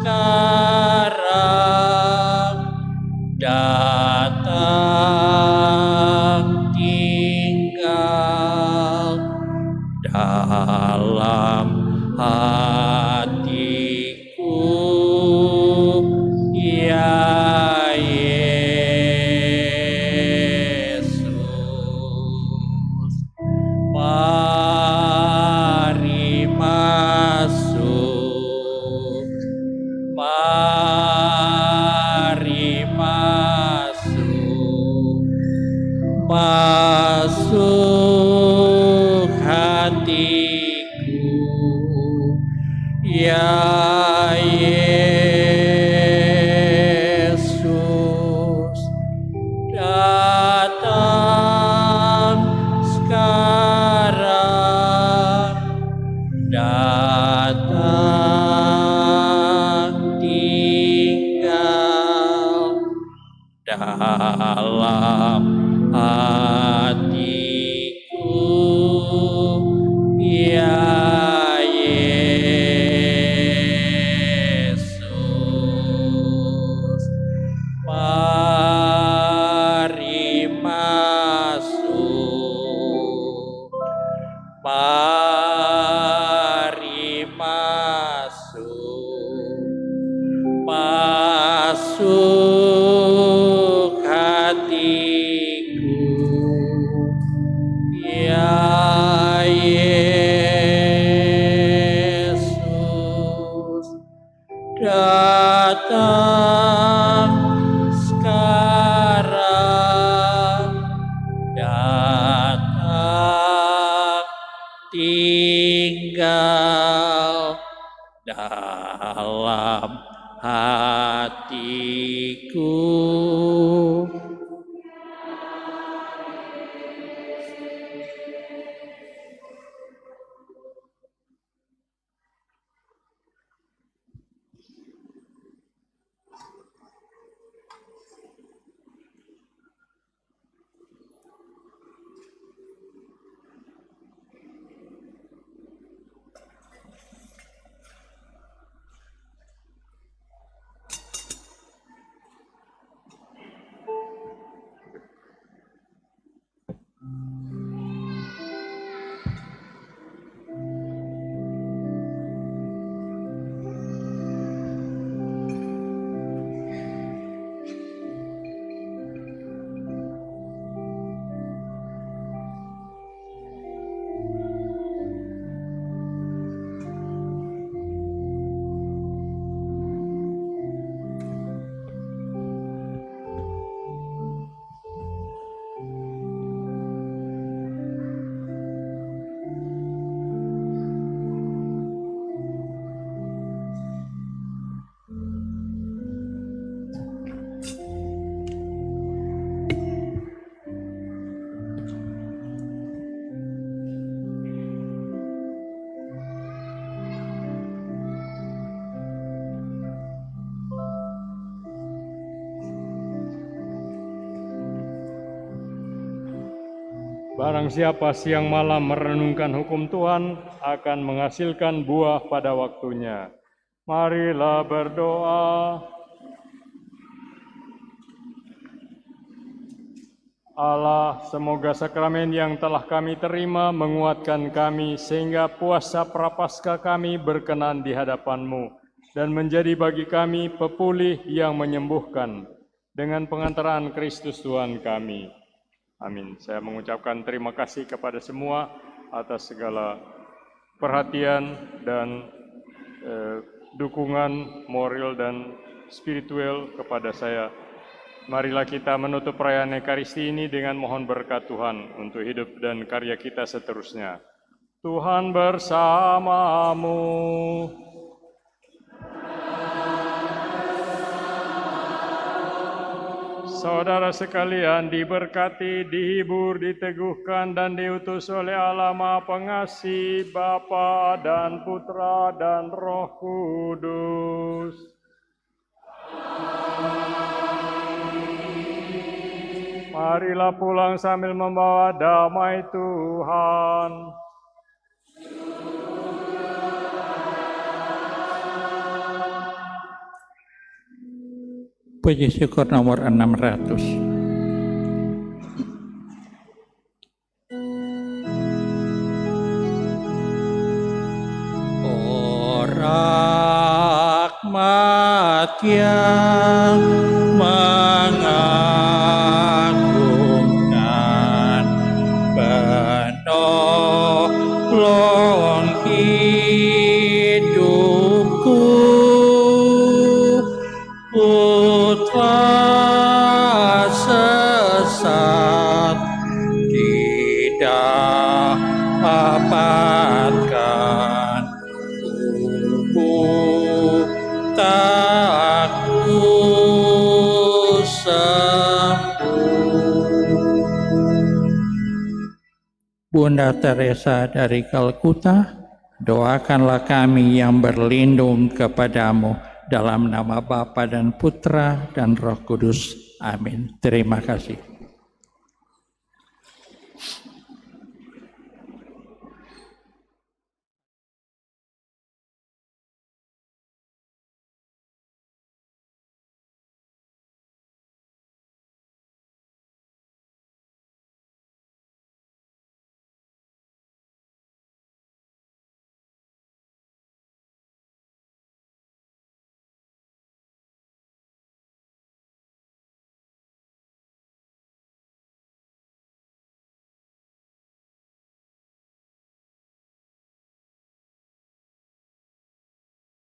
sekarang, datang tinggal dalam hatiku, ya Yesus. Mari masuk, mari masuk, dalam hatiku, ya Yesus. Mari masuk, mari masuk, masuk hatiku, ya Yesus. Datang sekarang, datang tinggal dalam hatiku. Barang siapa siang malam merenungkan hukum Tuhan akan menghasilkan buah pada waktunya. Marilah berdoa. Allah, semoga sakramen yang telah kami terima menguatkan kami sehingga puasa prapaskah kami berkenan di hadapan-Mu dan menjadi bagi kami pepulih yang menyembuhkan dengan pengantaran Kristus Tuhan kami. Amin. Saya mengucapkan terima kasih kepada semua atas segala perhatian dan dukungan moral dan spiritual kepada saya. Marilah kita menutup perayaan Ekaristi ini dengan mohon berkat Tuhan untuk hidup dan karya kita seterusnya. Tuhan bersamamu. Saudara sekalian diberkati, dihibur, diteguhkan, dan diutus oleh Allah Maha Pengasih, Bapa dan Putra dan Roh Kudus. Marilah pulang sambil membawa damai Tuhan. Puji syukur nomor 600. Oh rahmat yang mengagumkan, penolong hidupku, putra sesat didapatkan, tubuh takut sembuh. Bunda Teresa dari Kalkuta, doakanlah kami yang berlindung kepadamu dalam nama Bapa dan Putra dan Roh Kudus. Amin. Terima kasih.